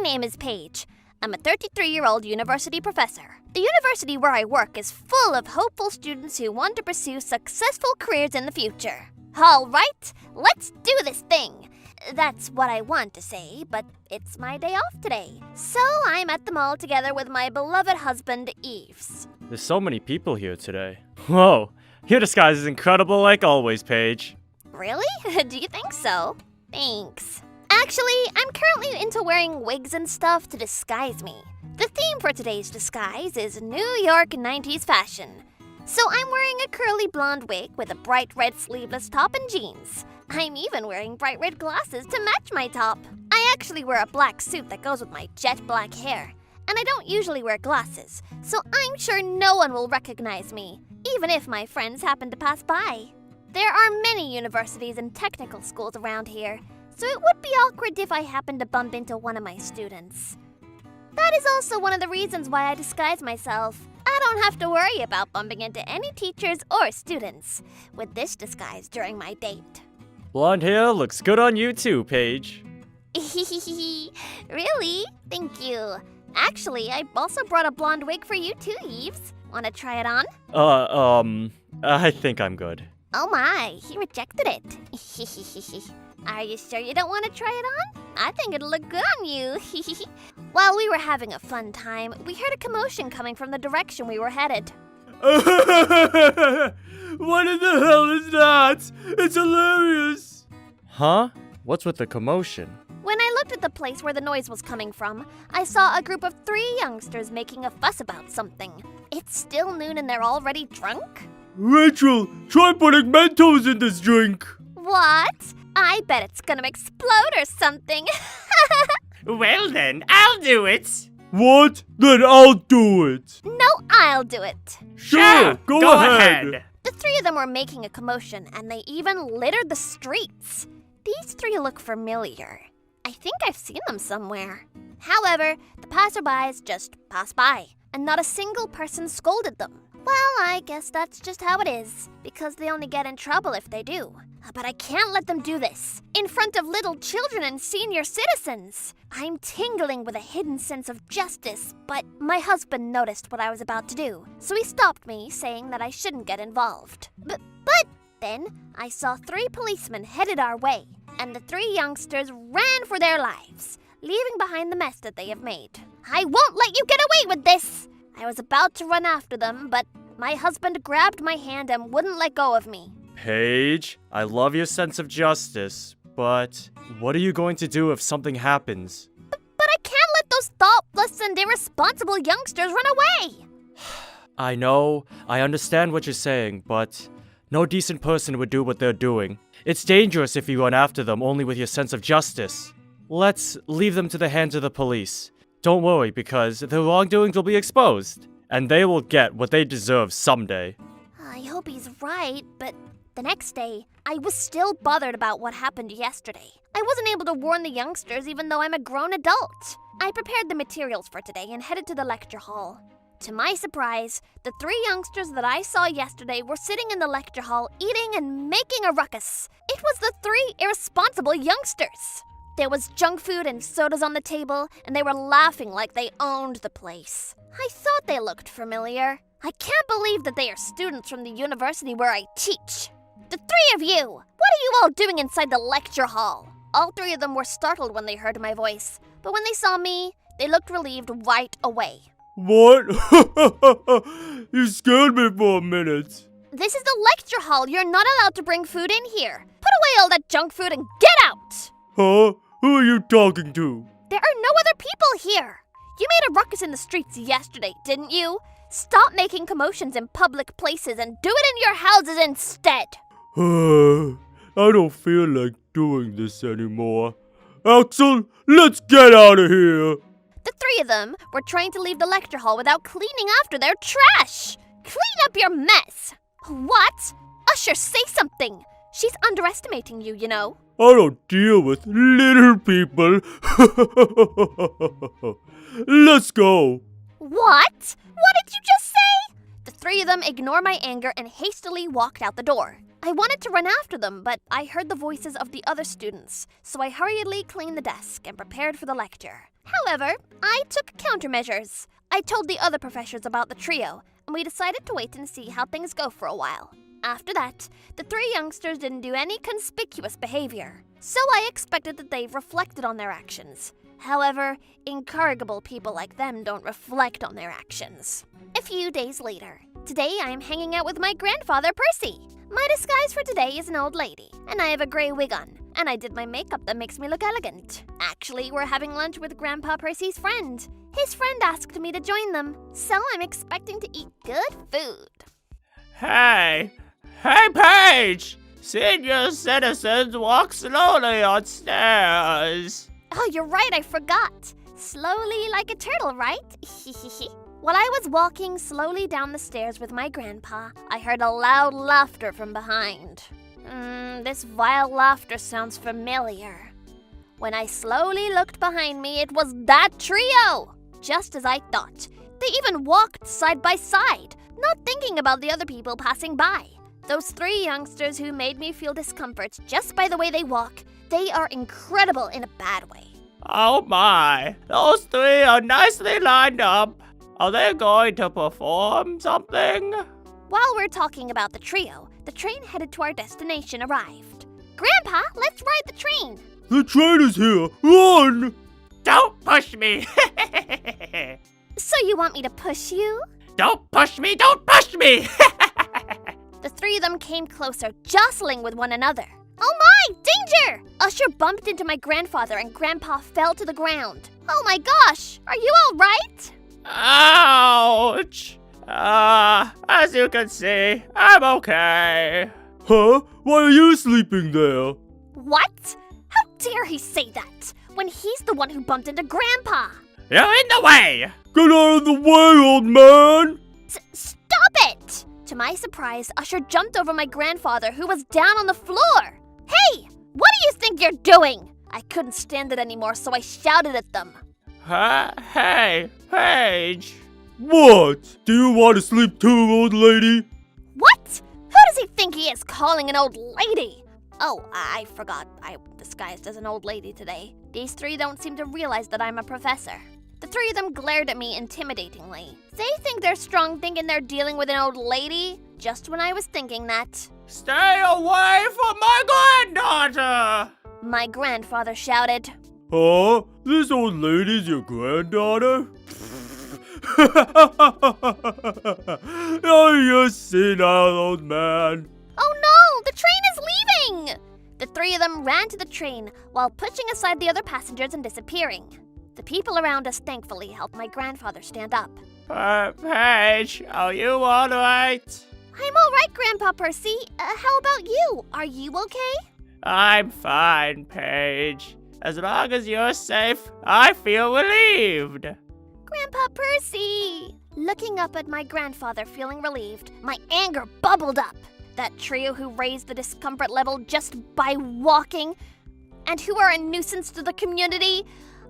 name is Paige. I'm a 33-year-old university professor. The university where I work is full of hopeful students who want to pursue successful careers in the future. All right, let's do this thing. That's what I want to say, but it's my day off today. So I'm at the mall together with my beloved husband, Eves. There's so many people here today. Whoa, your disguise is incredible like always, Paige. Really? Do you think so? Thanks. Actually, I'm currently into wearing wigs and stuff to disguise me. The theme for today's disguise is New York 90s fashion. So I'm wearing a curly blonde wig with a bright red sleeveless top and jeans. I'm even wearing bright red glasses to match my top. I actually wear a black suit that goes with my jet black hair. And I don't usually wear glasses, so I'm sure no one will recognize me, even if my friends happen to pass by. There are many universities and technical schools around here, so it would be awkward if I happened to bump into one of my students. That is also one of the reasons why I disguise myself. I don't have to worry about bumping into any teachers or students with this disguise during my date. Blonde hair looks good on you too, Paige. Really? Thank you. Actually, I also brought a blonde wig for you too, Eves. Want to try it on? I think I'm good. Oh my, he rejected it. Are you sure you don't want to try it on? I think it'll look good on you. While we were having a fun time, we heard a commotion coming from the direction we were headed. What in the hell is that? It's hilarious! Huh? What's with the commotion? When I looked at the place where the noise was coming from, I saw a group of 3 youngsters making a fuss about something. It's still noon and they're already drunk? Rachel, try putting Mentos in this drink! What? I bet it's gonna explode or something. Well then, I'll do it. What? Then I'll do it. No, I'll do it. Sure, go ahead. The 3 of them were making a commotion, and they even littered the streets. These 3 look familiar. I think I've seen them somewhere. However, the passerbys just passed by, and not a single person scolded them. Well, I guess that's just how it is, because they only get in trouble if they do. But I can't let them do this, in front of little children and senior citizens. I'm tingling with a hidden sense of justice, but my husband noticed what I was about to do, so he stopped me, saying that I shouldn't get involved. But then I saw 3 policemen headed our way, and the 3 youngsters ran for their lives, leaving behind the mess that they have made. I won't let you get away with this! I was about to run after them, but my husband grabbed my hand and wouldn't let go of me. Paige, I love your sense of justice, but what are you going to do if something happens? But I can't let those thoughtless and irresponsible youngsters run away! I know, I understand what you're saying, but no decent person would do what they're doing. It's dangerous if you run after them only with your sense of justice. Let's leave them to the hands of the police. Don't worry, because their wrongdoings will be exposed, and they will get what they deserve someday. I hope he's right, but the next day, I was still bothered about what happened yesterday. I wasn't able to warn the youngsters even though I'm a grown adult. I prepared the materials for today and headed to the lecture hall. To my surprise, the 3 youngsters that I saw yesterday were sitting in the lecture hall eating and making a ruckus. It was the 3 irresponsible youngsters. There was junk food and sodas on the table, and they were laughing like they owned the place. I thought they looked familiar. I can't believe that they are students from the university where I teach. The 3 of you! What are you all doing inside the lecture hall? All 3 of them were startled when they heard my voice, but when they saw me, they looked relieved right away. What? You scared me for a minute. This is the lecture hall. You're not allowed to bring food in here. Put away all that junk food and get out! Huh? Who are you talking to? There are no other people here. You made a ruckus in the streets yesterday, didn't you? Stop making commotions in public places and do it in your houses instead. I don't feel like doing this anymore. Axel, let's get out of here. The 3 of them were trying to leave the lecture hall without cleaning after their trash. Clean up your mess. What? Usher, say something. She's underestimating you, you know. I don't deal with little people. Let's go. What? What did you just say? The 3 of them ignored my anger and hastily walked out the door. I wanted to run after them, but I heard the voices of the other students, so I hurriedly cleaned the desk and prepared for the lecture. However, I took countermeasures. I told the other professors about the trio, and we decided to wait and see how things go for a while. After that, the three youngsters didn't do any conspicuous behavior, so I expected that they've reflected on their actions. However, incorrigible people like them don't reflect on their actions. A few days later, today I am hanging out with my grandfather, Percy. My disguise for today is an old lady, and I have a gray wig on, and I did my makeup that makes me look elegant. Actually, we're having lunch with Grandpa Percy's friend. His friend asked me to join them, so I'm expecting to eat good food. Hey, Paige! Senior citizens walk slowly on stairs. Oh, you're right, I forgot. Slowly like a turtle, right? While I was walking slowly down the stairs with my grandpa, I heard a loud laughter from behind. This vile laughter sounds familiar. When I slowly looked behind me, it was that trio! Just as I thought. They even walked side by side, not thinking about the other people passing by. Those three youngsters who made me feel discomfort just by the way they walk, they are incredible in a bad way. Oh my, those three are nicely lined up. Are they going to perform something? While we're talking about the trio, the train headed to our destination arrived. Grandpa, let's ride the train! The train is here! Run! Don't push me! So you want me to push you? Don't push me! Don't push me! The three of them came closer, jostling with one another. Oh my! Danger! Usher bumped into my grandfather and Grandpa fell to the ground. Oh my gosh! Are you all right? Ouch! As you can see, I'm okay. Huh? Why are you sleeping there? What? How dare he say that, when he's the one who bumped into Grandpa? You're in the way! Get out of the way, old man! Stop it! To my surprise, Usher jumped over my grandfather, who was down on the floor. Hey! What do you think you're doing? I couldn't stand it anymore, so I shouted at them. Hey, Paige. What? Do you want to sleep too, old lady? What? Who does he think he is calling an old lady? Oh, I forgot. I disguised as an old lady today. These three don't seem to realize that I'm a professor. The three of them glared at me intimidatingly. They think they're strong thinking they're dealing with an old lady, just when I was thinking that. Stay away from my granddaughter! My grandfather shouted. Huh? This old lady's your granddaughter? Oh, you senile old man. Oh no! The train is leaving! The three of them ran to the train while pushing aside the other passengers and disappearing. The people around us thankfully helped my grandfather stand up. Paige, are you alright? I'm all right, Grandpa Percy. How about you? Are you okay? I'm fine, Paige. As long as you're safe, I feel relieved. Grandpa Percy! Looking up at my grandfather, feeling relieved, my anger bubbled up. That trio who raised the discomfort level just by walking, and who are a nuisance to the community,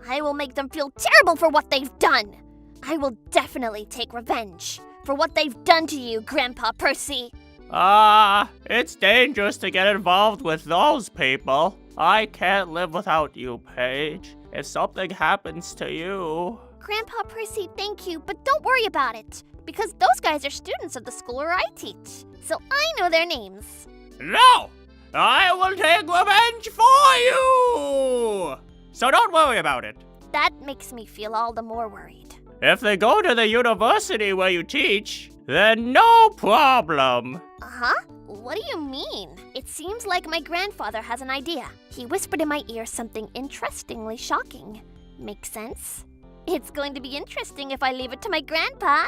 I will make them feel terrible for what they've done. I will definitely take revenge for what they've done to you, Grandpa Percy. It's dangerous to get involved with those people. I can't live without you, Paige. If something happens to you... Grandpa Percy, thank you, but don't worry about it, because those guys are students of the school where I teach, so I know their names. No! I will take revenge for you! So don't worry about it. That makes me feel all the more worried. If they go to the university where you teach, then no problem. Uh-huh? What do you mean? It seems like my grandfather has an idea. He whispered in my ear something interestingly shocking. Makes sense? It's going to be interesting if I leave it to my grandpa.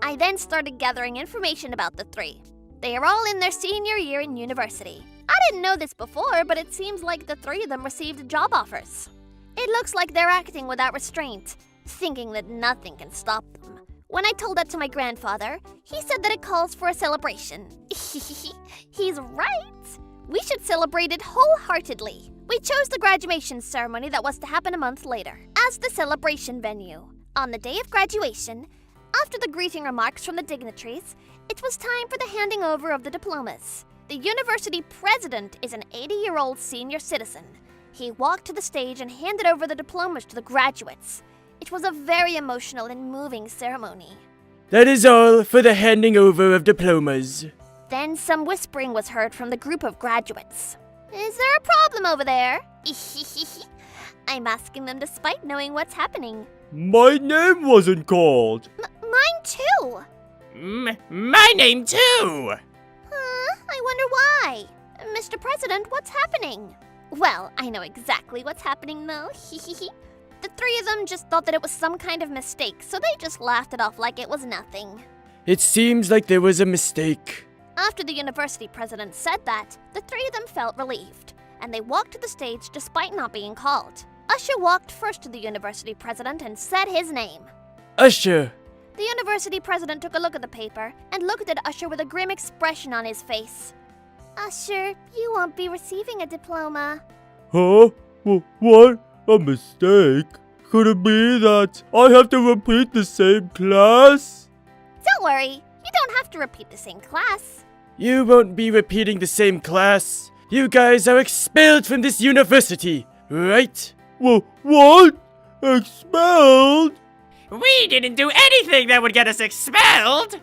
I then started gathering information about the three. They are all in their senior year in university. I didn't know this before, but it seems like the three of them received job offers. It looks like they're acting without restraint, thinking that nothing can stop them. When I told that to my grandfather, he said that it calls for a celebration. He's right. We should celebrate it wholeheartedly. We chose the graduation ceremony that was to happen a month later as the celebration venue. On the day of graduation, after the greeting remarks from the dignitaries, it was time for the handing over of the diplomas. The university president is an 80-year-old senior citizen. He walked to the stage and handed over the diplomas to the graduates. It was a very emotional and moving ceremony. That is all for the handing over of diplomas. Then some whispering was heard from the group of graduates. Is there a problem over there? I'm asking them despite knowing what's happening. My name wasn't called. Mine too. My name too! I wonder why. Mr. President, what's happening? Well, I know exactly what's happening though. The three of them just thought that it was some kind of mistake, so they just laughed it off like it was nothing. It seems like there was a mistake. After the university president said that, the three of them felt relieved, and they walked to the stage despite not being called. Usher walked first to the university president and said his name. Usher. The university president took a look at the paper and looked at Usher with a grim expression on his face. Usher, you won't be receiving a diploma. Huh? What? A mistake? Could it be that I have to repeat the same class? Don't worry, you don't have to repeat the same class. You won't be repeating the same class. You guys are expelled from this university, right? What? Expelled? We didn't do anything that would get us expelled!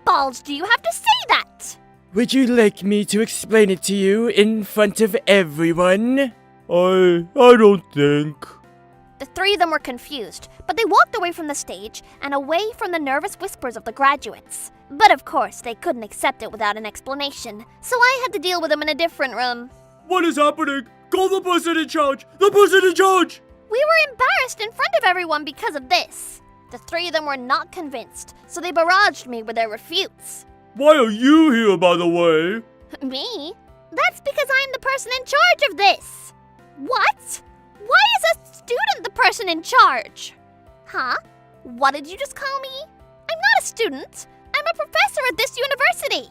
Balls do you have to say that? Would you like me to explain it to you in front of everyone? I don't think. The three of them were confused, but they walked away from the stage and away from the nervous whispers of the graduates. But of course, they couldn't accept it without an explanation, so I had to deal with them in a different room. What is happening? Call the person in charge! The person in charge! We were embarrassed in front of everyone because of this. The three of them were not convinced, so they barraged me with their refutes. Why are you here, by the way? Me? That's because I'm the person in charge of this. What? Why is a student the person in charge? Huh? What did you just call me? I'm not a student. I'm a professor at this university.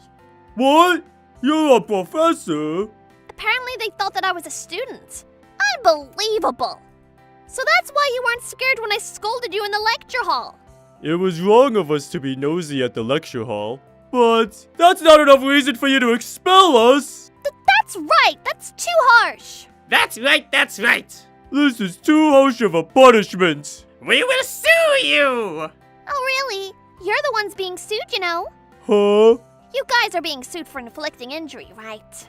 What? You're a professor? Apparently they thought that I was a student. Unbelievable. So that's why you weren't scared when I scolded you in the lecture hall. It was wrong of us to be nosy at the lecture hall. But that's not enough reason for you to expel us. That's right. That's too harsh. That's right, that's right! This is too harsh of a punishment. We will sue you! Oh, really? You're the ones being sued, you know. Huh? You guys are being sued for inflicting injury, right?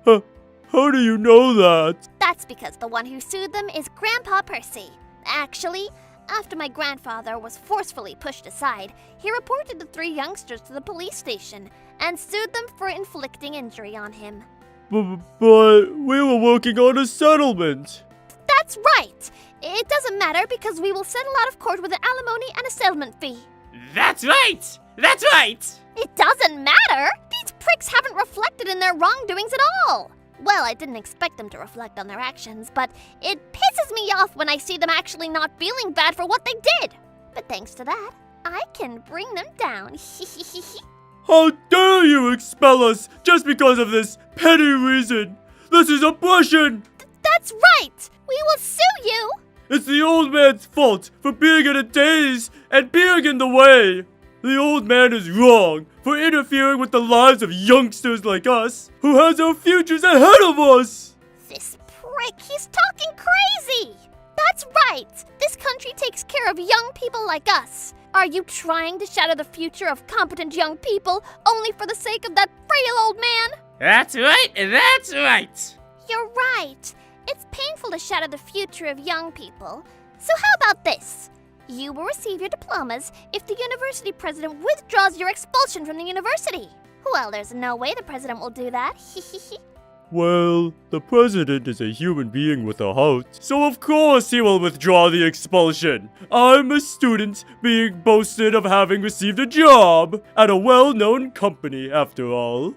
How do you know that? That's because the one who sued them is Grandpa Percy. Actually, after my grandfather was forcefully pushed aside, he reported the three youngsters to the police station and sued them for inflicting injury on him. But we were working on a settlement. That's right! It doesn't matter because we will settle out of court with an alimony and a settlement fee. That's right! That's right! It doesn't matter! These pricks haven't reflected in their wrongdoings at all! Well, I didn't expect them to reflect on their actions, but it pisses me off when I see them actually not feeling bad for what they did. But thanks to that, I can bring them down. How dare you expel us just because of this petty reason? This is oppression! That's right! We will sue you! It's the old man's fault for being in a daze and being in the way. The old man is wrong for interfering with the lives of youngsters like us, who has our futures ahead of us. This prick, he's talking crazy! That's right! This country takes care of young people like us. Are you trying to shatter the future of competent young people only for the sake of that frail old man? That's right, that's right! You're right. It's painful to shatter the future of young people. So how about this? You will receive your diplomas if the university president withdraws your expulsion from the university. Well, there's no way the president will do that. Well, the president is a human being with a heart, so of course he will withdraw the expulsion. I'm a student being boasted of having received a job at a well-known company, after all.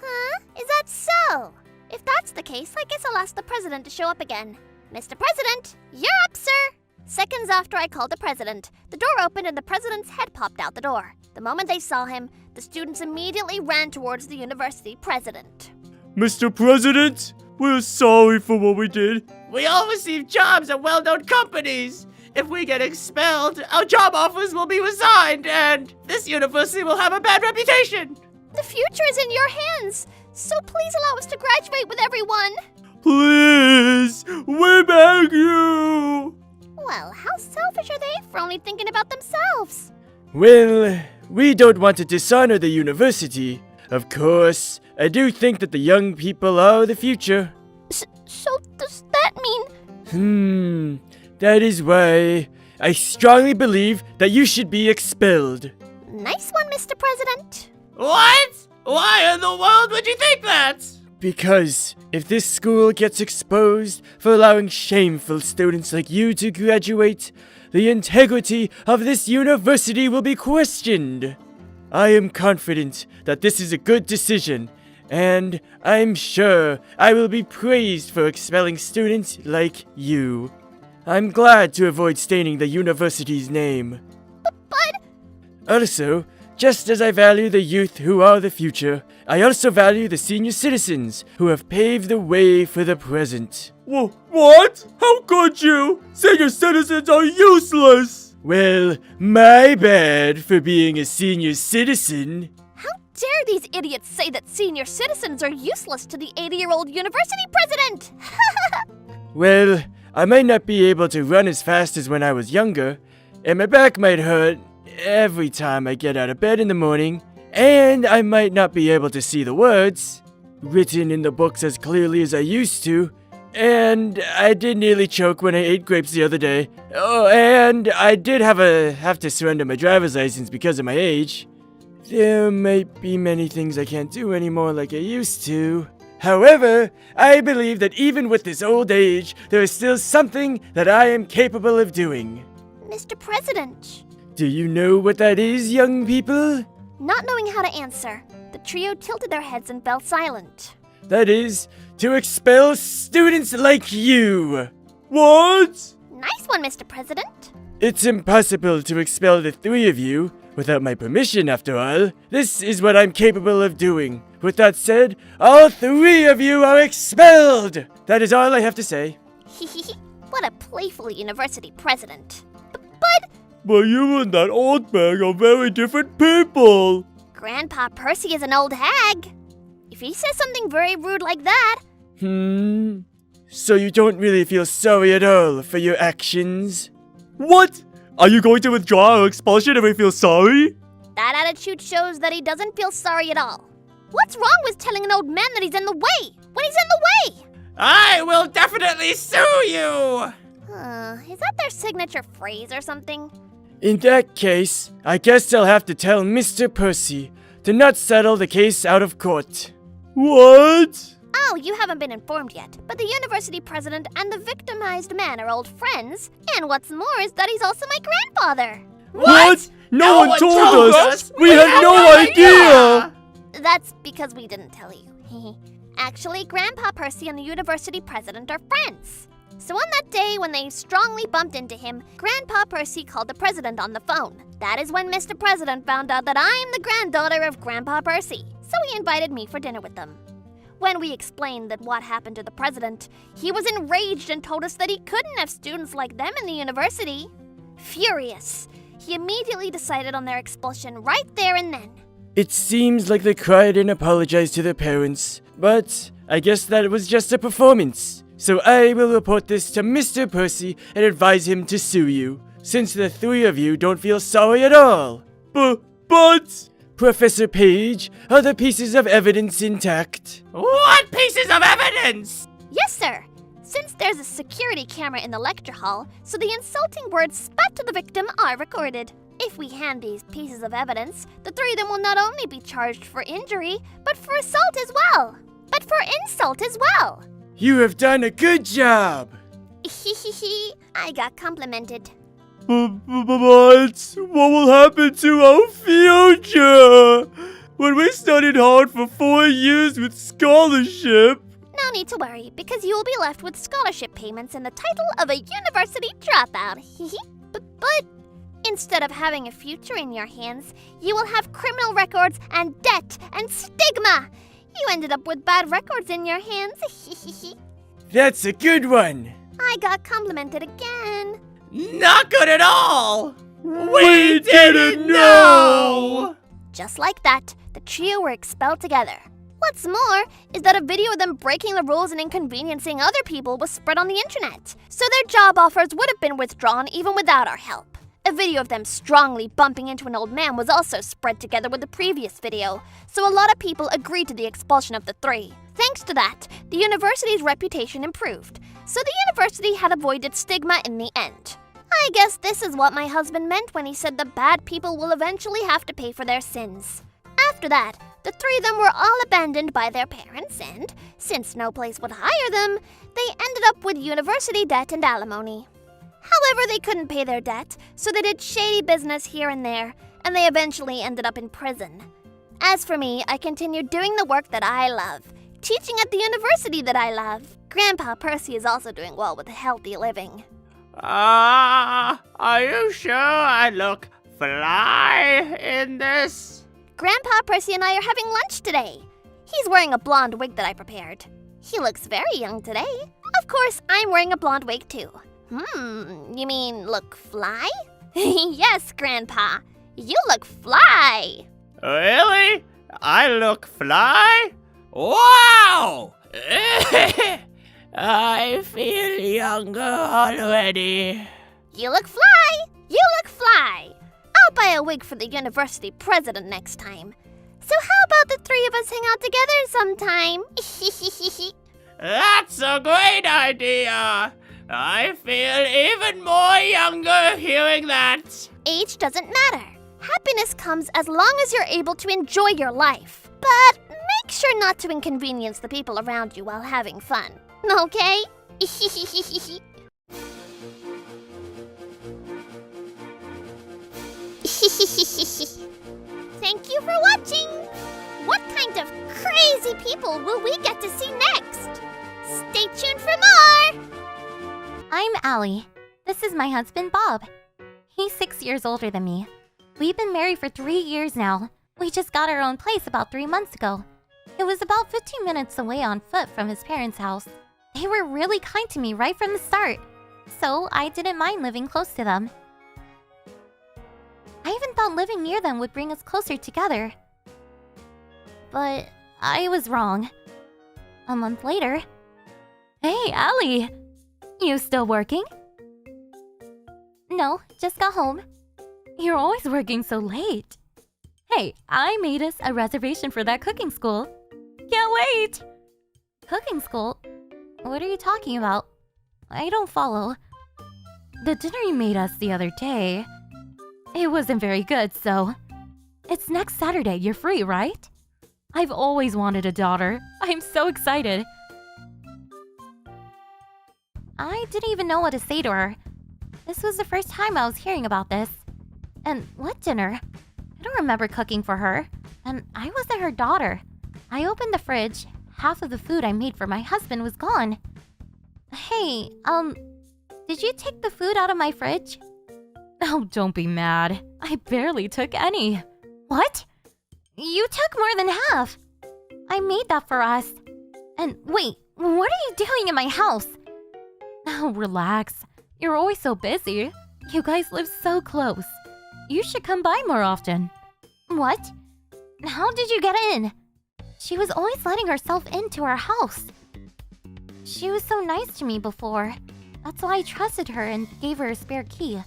Huh? Is that so? If that's the case, I guess I'll ask the president to show up again. Mr. President, you're up, sir! Seconds after I called the president, the door opened and the president's head popped out the door. The moment they saw him, the students immediately ran towards the university president. Mr. President, we're sorry for what we did. We all receive jobs at well-known companies! If we get expelled, our job offers will be resigned, and this university will have a bad reputation! The future is in your hands. so please allow us to graduate with everyone. Please, we beg you. Well, how selfish are they for only thinking about themselves? Well, we don't want to dishonor the university. Of course, I do think that the young people are the future. So does that mean... That is why I strongly believe that you should be expelled. Nice one, Mr. President. What? Why in the world would you think that? Because if this school gets exposed for allowing shameful students like you to graduate, the integrity of this university will be questioned. I am confident that this is a good decision, and I'm sure I will be praised for expelling students like you. I'm glad to avoid staining the university's name. But... Also, just as I value the youth who are the future, I also value the senior citizens who have paved the way for the present. What? How could you? Senior citizens are useless! Well, my bad for being a senior citizen. How dare these idiots say that senior citizens are useless to the 80-year-old university president? Well, I might not be able to run as fast as when I was younger, and my back might hurt every time I get out of bed in the morning, and I might not be able to see the words written in the books as clearly as I used to, and I did nearly choke when I ate grapes the other day. Oh, and I did have to surrender my driver's license because of my age. There might be many things I can't do anymore like I used to. However, I believe that even with this old age, there is still something that I am capable of doing. Mr. President. Do you know what that is, young people? Not knowing how to answer, the trio tilted their heads and fell silent. That is, to expel students like you. What? Nice one, Mr. President. It's impossible to expel the three of you without my permission, after all. This is what I'm capable of doing. With that said, all three of you are expelled! That is all I have to say. What a playful university president. But you and that old man are very different people. Grandpa Percy is an old hag. If he says something very rude like that... So you don't really feel sorry at all for your actions? What? Are you going to withdraw our expulsion if we feel sorry? That attitude shows that he doesn't feel sorry at all. What's wrong with telling an old man that he's in the way when he's in the way? I will definitely sue you! Is that their signature phrase or something? In that case, I guess I'll have to tell Mr. Percy to not settle the case out of court. What? Oh, you haven't been informed yet, but the university president and the victimized man are old friends, and what's more is that he's also my grandfather. What? No one told us! We had no idea! That's because we didn't tell you. Actually, Grandpa Percy and the university president are friends. So on that day when they strongly bumped into him, Grandpa Percy called the president on the phone. That is when Mr. President found out that I'm the granddaughter of Grandpa Percy, so he invited me for dinner with them. When we explained that what happened to the president, he was enraged and told us that he couldn't have students like them in the university. Furious, he immediately decided on their expulsion right there and then. It seems like they cried and apologized to their parents, but I guess that was just a performance. So I will report this to Mr. Percy and advise him to sue you, since the three of you don't feel sorry at all. But... Professor Page, are the pieces of evidence intact? What pieces of evidence? Yes, sir. Since there's a security camera in the lecture hall, so the insulting words spat to the victim are recorded. If we hand these pieces of evidence, the three of them will not only be charged for injury, but for assault as well. But for insult as well. You have done a good job! I got complimented. But what will happen to our future? When we studied hard for 4 years with scholarship. No need to worry, because you will be left with scholarship payments and the title of a university dropout. But instead of having a future in your hands, you will have criminal records and debt and stigma. You ended up with bad records in your hands. That's a good one. I got complimented again. Not good at all! We didn't know! Just like that, the trio were expelled together. What's more is that a video of them breaking the rules and inconveniencing other people was spread on the internet, so their job offers would have been withdrawn even without our help. A video of them strongly bumping into an old man was also spread together with the previous video, so a lot of people agreed to the expulsion of the three. Thanks to that, the university's reputation improved, so the university had avoided stigma in the end. I guess this is what my husband meant when he said the bad people will eventually have to pay for their sins. After that, the three of them were all abandoned by their parents, and since no place would hire them, they ended up with university debt and alimony. However, they couldn't pay their debt, so they did shady business here and there, and they eventually ended up in prison. As for me, I continued doing the work that I love, teaching at the university that I love. Grandpa Percy is also doing well with a healthy living. Are you sure I look fly in this? Grandpa Percy and I are having lunch today. He's wearing a blonde wig that I prepared. He looks very young today. Of course, I'm wearing a blonde wig too. You mean look fly? Yes, Grandpa. You look fly. Really? I look fly? Wow! I feel younger already. You look fly. You look fly. I'll buy a wig for the university president next time. So how about the three of us hang out together sometime? That's a great idea. I feel even more younger hearing that. Age doesn't matter. Happiness comes as long as you're able to enjoy your life. But make sure not to inconvenience the people around you while having fun. Okay? Thank you for watching! What kind of crazy people will we get to see next? Stay tuned for more! I'm Allie. This is my husband, Bob. He's 6 years older than me. We've been married for 3 years now. We just got our own place about 3 months ago. It was about 15 minutes away on foot from his parents' house. They were really kind to me right from the start, so I didn't mind living close to them. I even thought living near them would bring us closer together. But I was wrong. A month later... Hey, Allie! You still working? No, just got home. You're always working so late. Hey, I made us a reservation for that cooking school. Can't wait! Cooking school? What are you talking about? I don't follow. The dinner you made us the other day... It wasn't very good, so... It's next Saturday, you're free, right? I've always wanted a daughter. I'm so excited. I didn't even know what to say to her. This was the first time I was hearing about this. And what dinner? I don't remember cooking for her. And I wasn't her daughter. I opened the fridge. Half of the food I made for my husband was gone. Hey, did you take the food out of my fridge? Oh, don't be mad. I barely took any. What? You took more than half. I made that for us. And wait, what are you doing in my house? Oh, relax. You're always so busy. You guys live so close. You should come by more often. What? How did you get in? She was always letting herself into our house. She was so nice to me before. That's why I trusted her and gave her a spare key.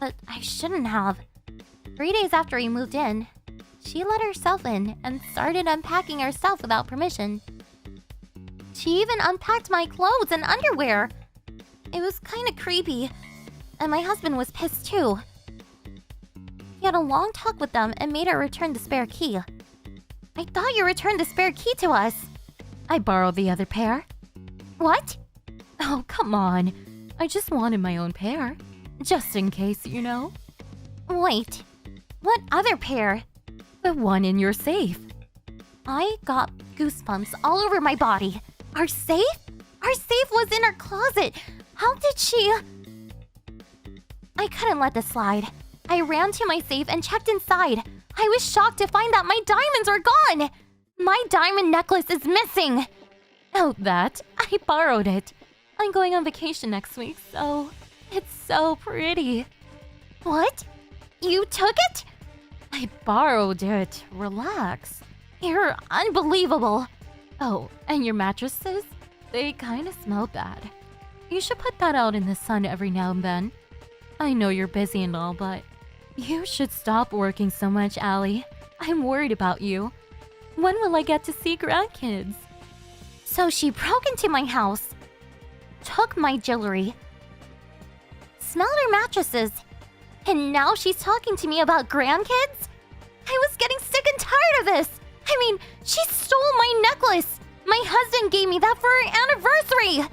But I shouldn't have. 3 days after we moved in, she let herself in and started unpacking her stuff without permission. She even unpacked my clothes and underwear. It was kind of creepy, and my husband was pissed too. He had a long talk with them and made her return the spare key. I thought you returned the spare key to us. I borrowed the other pair. What? Oh, come on. I just wanted my own pair. Just in case, you know. Wait, what other pair? The one in your safe. I got goosebumps all over my body. Our safe? Our safe was in our closet. How did she... I couldn't let this slide. I ran to my safe and checked inside. I was shocked to find that my diamonds were gone. My diamond necklace is missing. Oh, that. I borrowed it. I'm going on vacation next week, so... It's so pretty. What? You took it? I borrowed it. Relax. You're unbelievable. Oh, and your mattresses? They kinda smell bad. You should put that out in the sun every now and then. I know you're busy and all, but you should stop working so much, Allie. I'm worried about you. When will I get to see grandkids? So she broke into my house, took my jewelry, smelled our mattresses, and now she's talking to me about grandkids? I was getting sick and tired of this. I mean, she stole my necklace. My husband gave me that for our anniversary.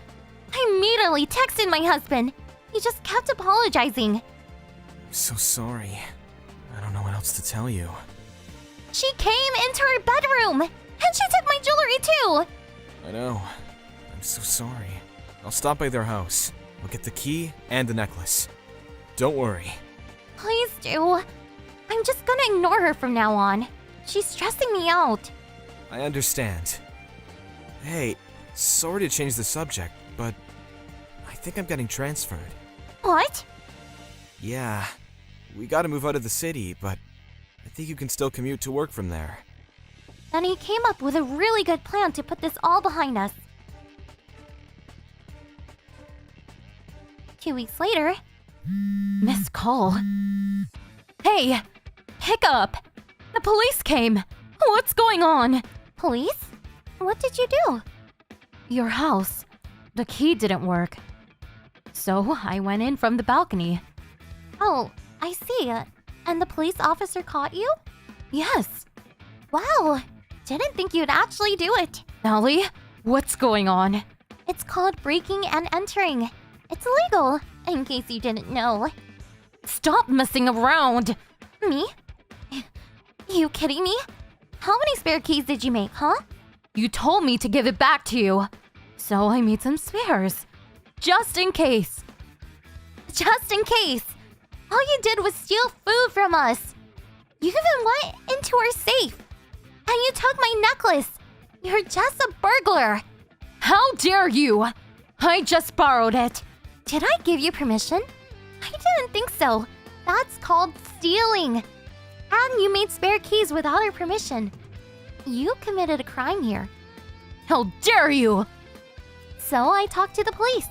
I immediately texted my husband. He just kept apologizing. I'm so sorry. I don't know what else to tell you. She came into our bedroom, and she took my jewelry too. I know. I'm so sorry. I'll stop by their house. I'll get the key and the necklace. Don't worry. Please do. I'm just gonna ignore her from now on. She's stressing me out. I understand. Hey, sorry to change the subject, but I think I'm getting transferred. What? Yeah, we gotta move out of the city, but I think you can still commute to work from there. Then he came up with a really good plan to put this all behind us. 2 weeks later, missed call. Hey, hiccup! The police came! What's going on? Police? What did you do? Your house. The key didn't work. So I went in from the balcony. Oh, I see. And the police officer caught you? Yes. Wow, didn't think you'd actually do it. Allie, what's going on? It's called breaking and entering. It's illegal, in case you didn't know. Stop messing around! Me? You kidding me? How many spare keys did you make, huh? You told me to give it back to you. So I made some spares. Just in case. Just in case. All you did was steal food from us. You even went into our safe. And you took my necklace. You're just a burglar. How dare you? I just borrowed it. Did I give you permission? I didn't think so. That's called stealing. And you made spare keys without our permission. You committed a crime here. How dare you! So I talked to the police.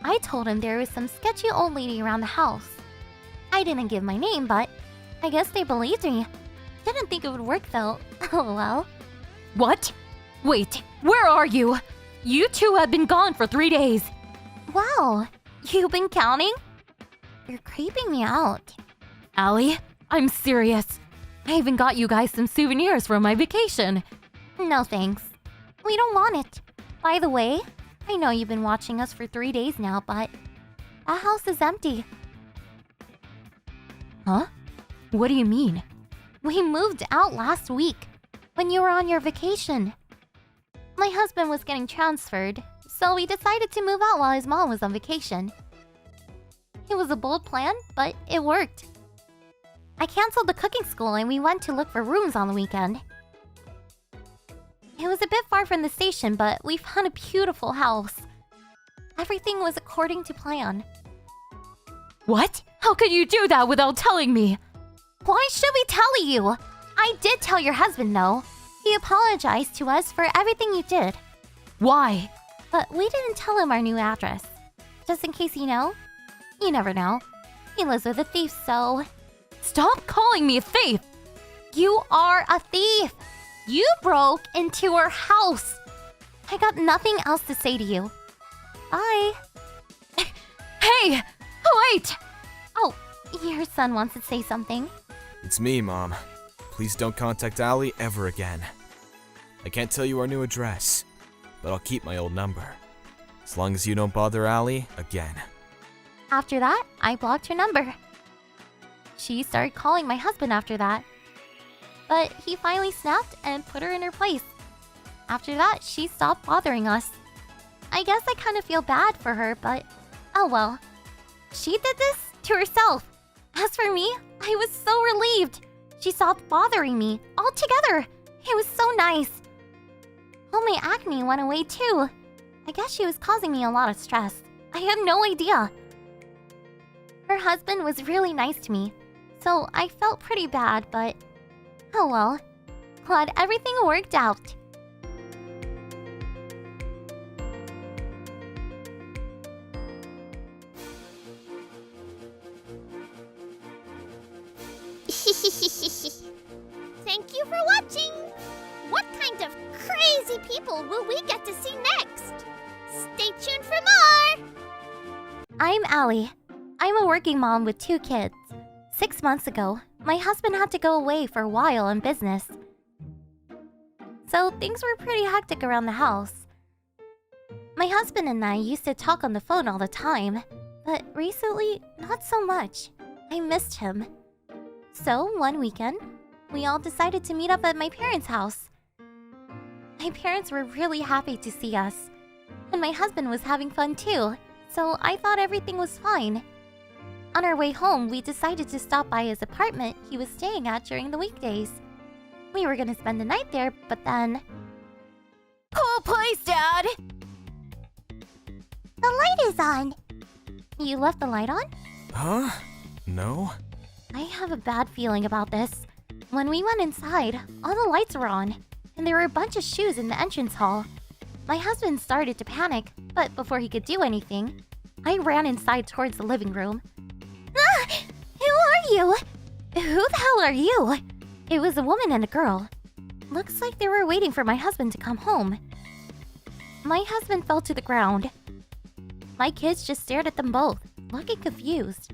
I told him there was some sketchy old lady around the house. I didn't give my name, but I guess they believed me. Didn't think it would work though. LOL. What? Wait, where are you? You two have been gone for 3 days. Wow, you've been counting? You're creeping me out. Allie, I'm serious. I even got you guys some souvenirs from my vacation. No thanks. We don't want it. By the way, I know you've been watching us for 3 days now, but that house is empty. Huh? What do you mean? We moved out last week, when you were on your vacation. My husband was getting transferred, so we decided to move out while his mom was on vacation. It was a bold plan, but it worked. I canceled the cooking school and we went to look for rooms on the weekend. It was a bit far from the station, but we found a beautiful house. Everything was according to plan. What? How could you do that without telling me? Why should we tell you? I did tell your husband, though. He apologized to us for everything you did. Why? But we didn't tell him our new address. Just in case you know. You never know. He lives with a thief, so... Stop calling me a thief! You are a thief! You broke into our house! I got nothing else to say to you. Bye. Hey! Wait! Oh, your son wants to say something. It's me, Mom. Please don't contact Allie ever again. I can't tell you our new address, but I'll keep my old number. As long as you don't bother Allie again. After that, I blocked her number. She started calling my husband after that. But he finally snapped and put her in her place. After that, she stopped bothering us. I guess I kind of feel bad for her, but oh well. She did this to herself. As for me, I was so relieved. She stopped bothering me altogether. It was so nice. All my acne went away too. I guess she was causing me a lot of stress. I had no idea. Her husband was really nice to me, so I felt pretty bad, but oh well. Glad everything worked out. Thank you for watching! What kind of crazy people will we get to see next? Stay tuned for more! I'm Allie. I'm a working mom with 2 kids. 6 months ago, my husband had to go away for a while on business. So things were pretty hectic around the house. My husband and I used to talk on the phone all the time, but recently, not so much. I missed him. So one weekend, we all decided to meet up at my parents' house. My parents were really happy to see us, and my husband was having fun too, so I thought everything was fine. On our way home, we decided to stop by his apartment he was staying at during the weekdays. We were gonna spend the night there, but then... Cool place, Dad! The light is on! You left the light on? Huh? No? I have a bad feeling about this. When we went inside, all the lights were on, and there were a bunch of shoes in the entrance hall. My husband started to panic, but before he could do anything, I ran inside towards the living room. Ah! Who are you? Who the hell are you? It was a woman and a girl. Looks like they were waiting for my husband to come home. My husband fell to the ground. My kids just stared at them both, looking confused.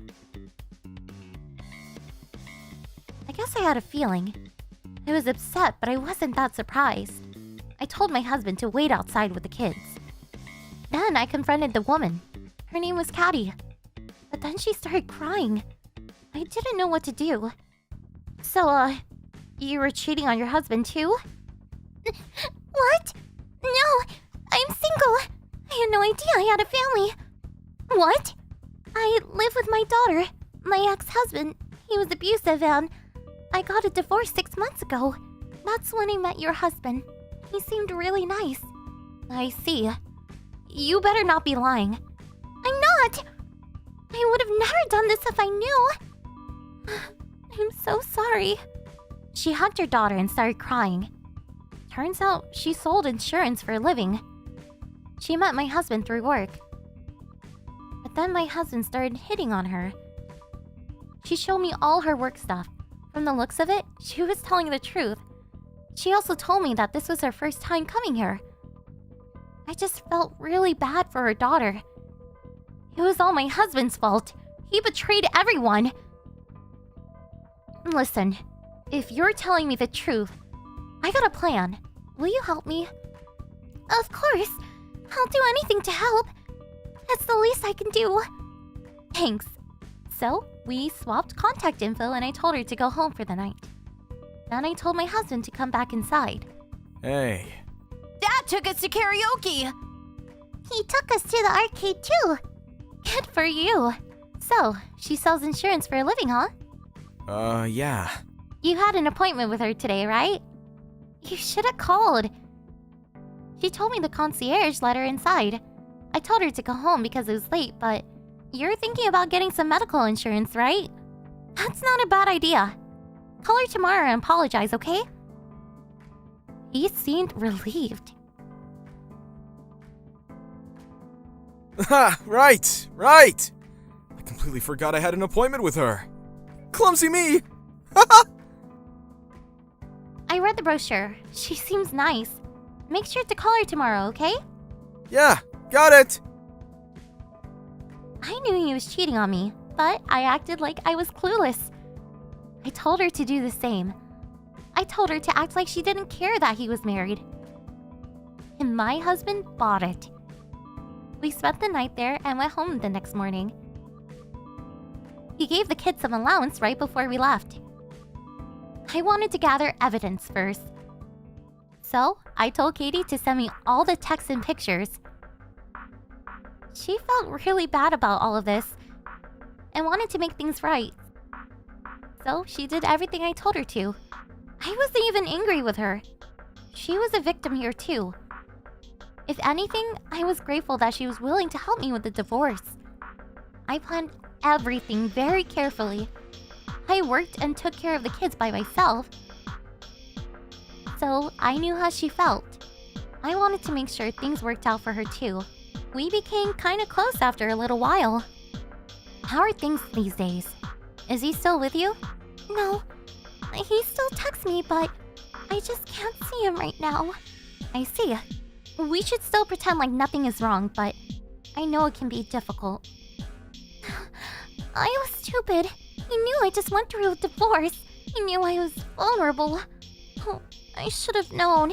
I guess I had a feeling. I was upset, but I wasn't that surprised. I told my husband to wait outside with the kids. Then I confronted the woman. Her name was Caddy. But then she started crying. I didn't know what to do. So, you were cheating on your husband too? What? No, I'm single. I had no idea I had a family. What? I live with my daughter. My ex-husband, he was abusive and I got a divorce 6 months ago. That's when I met your husband. He seemed really nice. I see. You better not be lying. I'm not! I would have never done this if I knew. I'm so sorry. She hugged her daughter and started crying. Turns out she sold insurance for a living. She met my husband through work. But then my husband started hitting on her. She showed me all her work stuff. From the looks of it, she was telling the truth. She also told me that this was her first time coming here. I just felt really bad for her daughter. It was all my husband's fault. He betrayed everyone. Listen, if you're telling me the truth, I got a plan. Will you help me? Of course. I'll do anything to help. That's the least I can do. Thanks. So, we swapped contact info and I told her to go home for the night. Then I told my husband to come back inside. Hey. Dad took us to karaoke! He took us to the arcade too. Good for you. So, she sells insurance for a living, huh? Yeah. You had an appointment with her today, right? You should have called. She told me the concierge let her inside. I told her to go home because it was late, but you're thinking about getting some medical insurance, right? That's not a bad idea. Call her tomorrow and apologize, okay? He seemed relieved. Ha! Right! Right! I completely forgot I had an appointment with her. Clumsy me! I read the brochure. She seems nice. Make sure to call her tomorrow, okay? Yeah, got it! I knew he was cheating on me, but I acted like I was clueless. I told her to do the same. I told her to act like she didn't care that he was married. And my husband bought it. We spent the night there and went home the next morning. He gave the kids some allowance right before we left. I wanted to gather evidence first. So, I told Katie to send me all the texts and pictures. She felt really bad about all of this and wanted to make things right. So, she did everything I told her to. I wasn't even angry with her. She was a victim here too. If anything, I was grateful that she was willing to help me with the divorce. I planned everything very carefully. I worked and took care of the kids by myself. so I knew how she felt. I wanted to make sure things worked out for her too. We became kinda close after a little while. How are things these days? Is he still with you? No. He still texts me, but I just can't see him right now. I see. We should still pretend like nothing is wrong, but I know it can be difficult. I was stupid. He knew I just went through a divorce. He knew I was vulnerable. Oh, I should have known.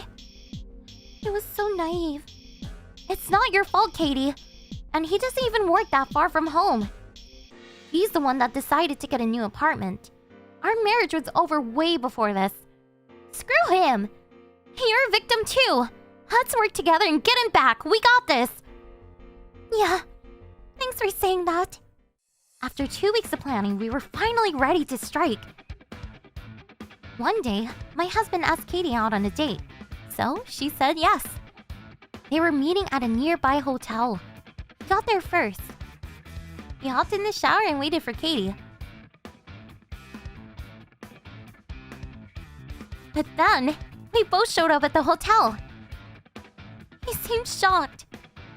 It was so naive. It's not your fault, Katie. And he doesn't even work that far from home. He's the one that decided to get a new apartment. Our marriage was over way before this. Screw him! You're a victim too! Let's work together and get him back! We got this! Yeah, thanks for saying that. After 2 weeks of planning, we were finally ready to strike. One day, my husband asked Katie out on a date, so she said yes. They were meeting at a nearby hotel. He got there first. He hopped in the shower and waited for Katie. But then, we both showed up at the hotel. He seemed shocked.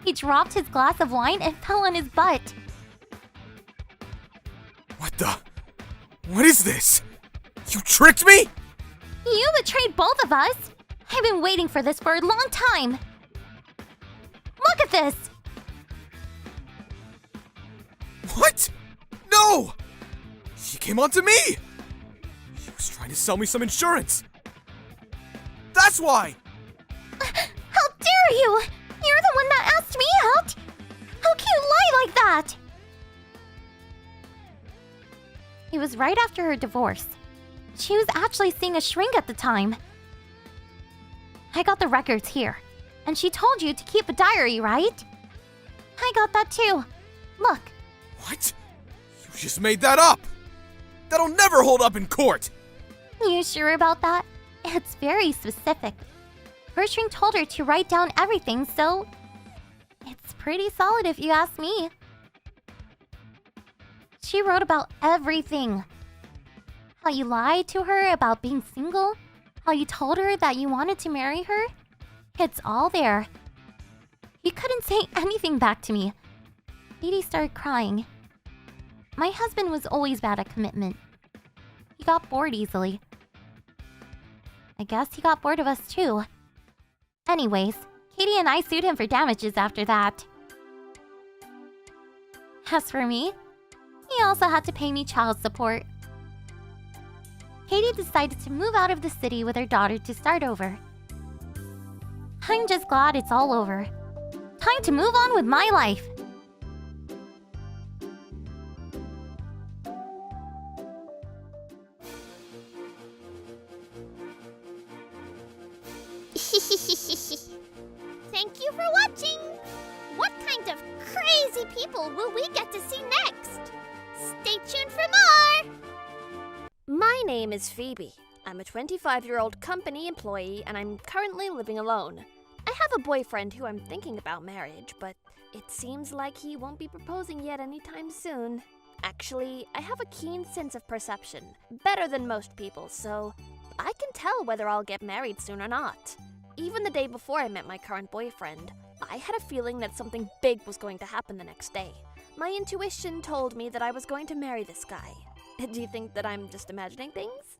He dropped his glass of wine and fell on his butt. What the? What is this? You tricked me? You betrayed both of us! I've been waiting for this for a long time! Look at this! What? No! She came on to me! She was trying to sell me some insurance! That's why! How dare you! You're the one that asked me out! How can you lie like that? It was right after her divorce. She was actually seeing a shrink at the time. I got the records here. And she told you to keep a diary, right? I got that too. Look. What? You just made that up! That'll never hold up in court! You sure about that? It's very specific. Her shrink told her to write down everything, so it's pretty solid if you ask me. She wrote about everything. How you lied to her about being single, how you told her that you wanted to marry her. It's all there. You couldn't say anything back to me. Katie started crying. My husband was always bad at commitment. He got bored easily. I guess he got bored of us too. Anyways, Katie and I sued him for damages after that. As for me, he also had to pay me child support. Katie decided to move out of the city with her daughter to start over. I'm just glad it's all over. Time to move on with my life. Thank you for watching! What kind of crazy people will we get to see next? Stay tuned for more! My name is Phoebe. I'm a 25-year-old company employee and I'm currently living alone. I have a boyfriend who I'm thinking about marriage, but it seems like he won't be proposing yet anytime soon. Actually, I have a keen sense of perception, better than most people, so I can tell whether I'll get married soon or not. Even the day before I met my current boyfriend, I had a feeling that something big was going to happen the next day. My intuition told me that I was going to marry this guy. Do you think that I'm just imagining things?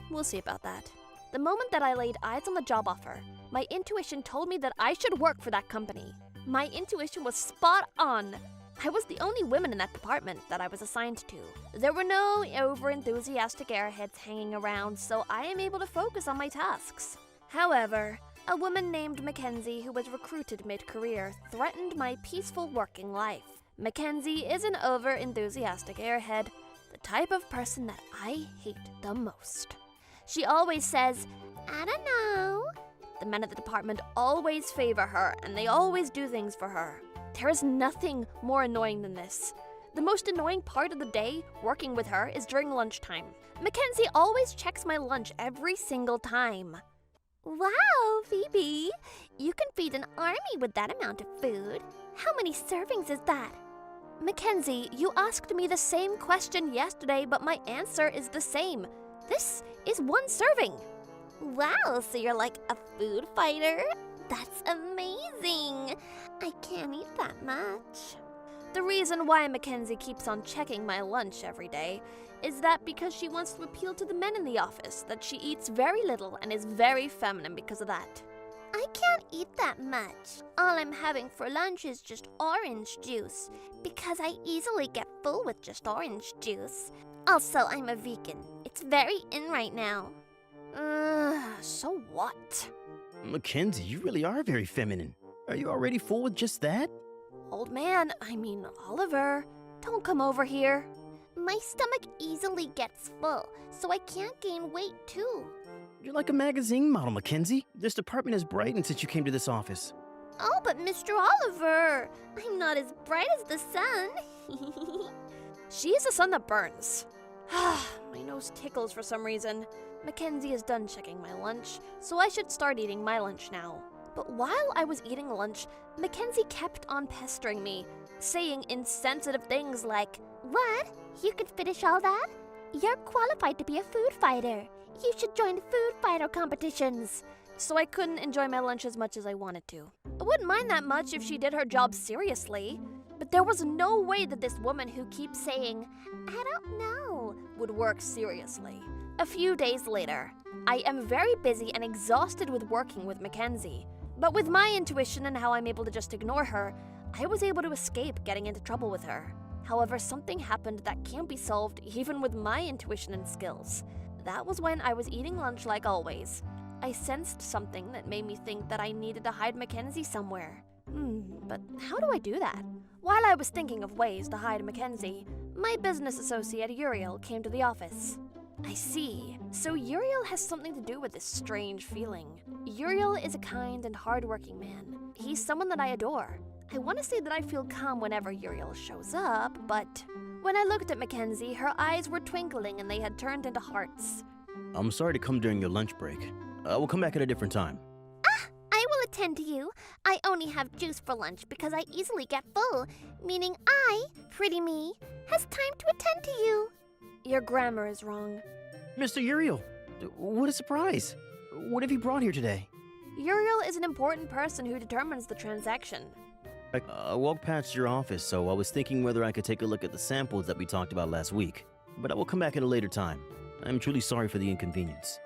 We'll see about that. The moment that I laid eyes on the job offer, my intuition told me that I should work for that company. My intuition was spot on. I was the only woman in that department that I was assigned to. There were no over-enthusiastic airheads hanging around, so I am able to focus on my tasks. However, a woman named Mackenzie who was recruited mid-career threatened my peaceful working life. Mackenzie is an over-enthusiastic airhead, the type of person that I hate the most. She always says, "I don't know." The men at the department always favor her, and they always do things for her. There is nothing more annoying than this. The most annoying part of the day working with her is during lunchtime. Mackenzie always checks my lunch every single time. Wow, Phoebe, you can feed an army with that amount of food. How many servings is that? Mackenzie, you asked me the same question yesterday, but my answer is the same. This is one serving. Wow, so you're like a food fighter? That's amazing. I can't eat that much. The reason why Mackenzie keeps on checking my lunch every day is that because she wants to appeal to the men in the office that she eats very little and is very feminine because of that. I can't eat that much. All I'm having for lunch is just orange juice, because I easily get full with just orange juice. Also, I'm a vegan. It's very in right now. So what? Mackenzie, you really are very feminine. Are you already full with just that? Old man, I mean Oliver, don't come over here. My stomach easily gets full, so I can't gain weight too. You're like a magazine model, Mackenzie. This department has brightened since you came to this office. Oh, but Mr. Oliver, I'm not as bright as the sun. She is the sun that burns. My nose tickles for some reason. Mackenzie is done checking my lunch, so I should start eating my lunch now. But while I was eating lunch, Mackenzie kept on pestering me, saying insensitive things like, "What? You could finish all that? You're qualified to be a food fighter. You should join food fighter competitions." So I couldn't enjoy my lunch as much as I wanted to. I wouldn't mind that much if she did her job seriously, but there was no way that this woman who keeps saying, "I don't know," would work seriously. A few days later, I am very busy and exhausted with working with Mackenzie. But with my intuition and how I'm able to just ignore her, I was able to escape getting into trouble with her. However, something happened that can't be solved even with my intuition and skills. That was when I was eating lunch like always. I sensed something that made me think that I needed to hide Mackenzie somewhere. But how do I do that? While I was thinking of ways to hide Mackenzie, my business associate Uriel came to the office. I see. So Uriel has something to do with this strange feeling. Uriel is a kind and hardworking man. He's someone that I adore. I want to say that I feel calm whenever Uriel shows up, but when I looked at Mackenzie, her eyes were twinkling and they had turned into hearts. I'm sorry to come during your lunch break. I will come back at a different time. I will attend to you. I only have juice for lunch because I easily get full, meaning I, pretty me, has time to attend to you. Your grammar is wrong. Mr. Uriel, what a surprise. What have you brought here today? Uriel is an important person who determines the transaction. I walked past your office, so I was thinking whether I could take a look at the samples that we talked about last week. But I will come back at a later time. I'm truly sorry for the inconvenience.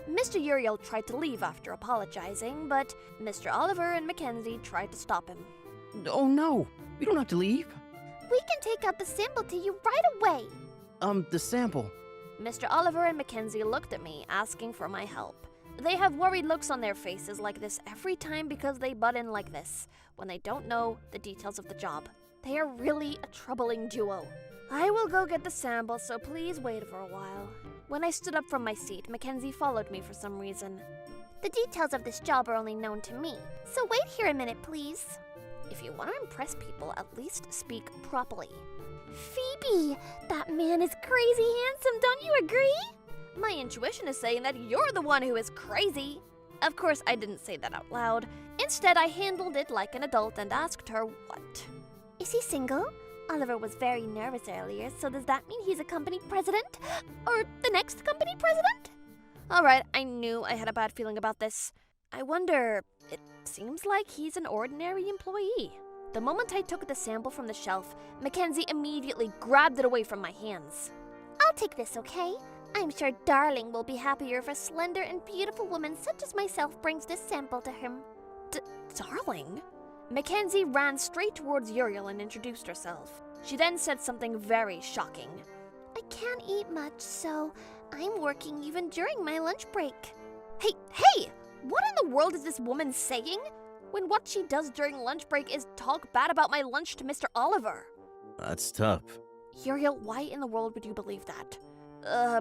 Mr. Uriel tried to leave after apologizing, but Mr. Oliver and Mackenzie tried to stop him. Oh no, you don't have to leave. We can take out the sample to you right away. The sample. Mr. Oliver and Mackenzie looked at me, asking for my help. They have worried looks on their faces like this every time because they butt in like this, when they don't know the details of the job. They are really a troubling duo. I will go get the sample, so please wait for a while. When I stood up from my seat, Mackenzie followed me for some reason. The details of this job are only known to me, so wait here a minute, please. If you want to impress people, at least speak properly. Phoebe, that man is crazy handsome, don't you agree? My intuition is saying that you're the one who is crazy. Of course, I didn't say that out loud. Instead, I handled it like an adult and asked her what. Is he single? Oliver was very nervous earlier, so does that mean he's a company president? Or the next company president? Alright, I knew I had a bad feeling about this. I wonder, it seems like he's an ordinary employee. The moment I took the sample from the shelf, Mackenzie immediately grabbed it away from my hands. I'll take this, okay? I'm sure Darling will be happier if a slender and beautiful woman such as myself brings this sample to him. Darling? Mackenzie ran straight towards Uriel and introduced herself. She then said something very shocking. I can't eat much, so I'm working even during my lunch break. Hey! What in the world is this woman saying? When what she does during lunch break is talk bad about my lunch to Mr. Oliver. That's tough. Uriel, why in the world would you believe that?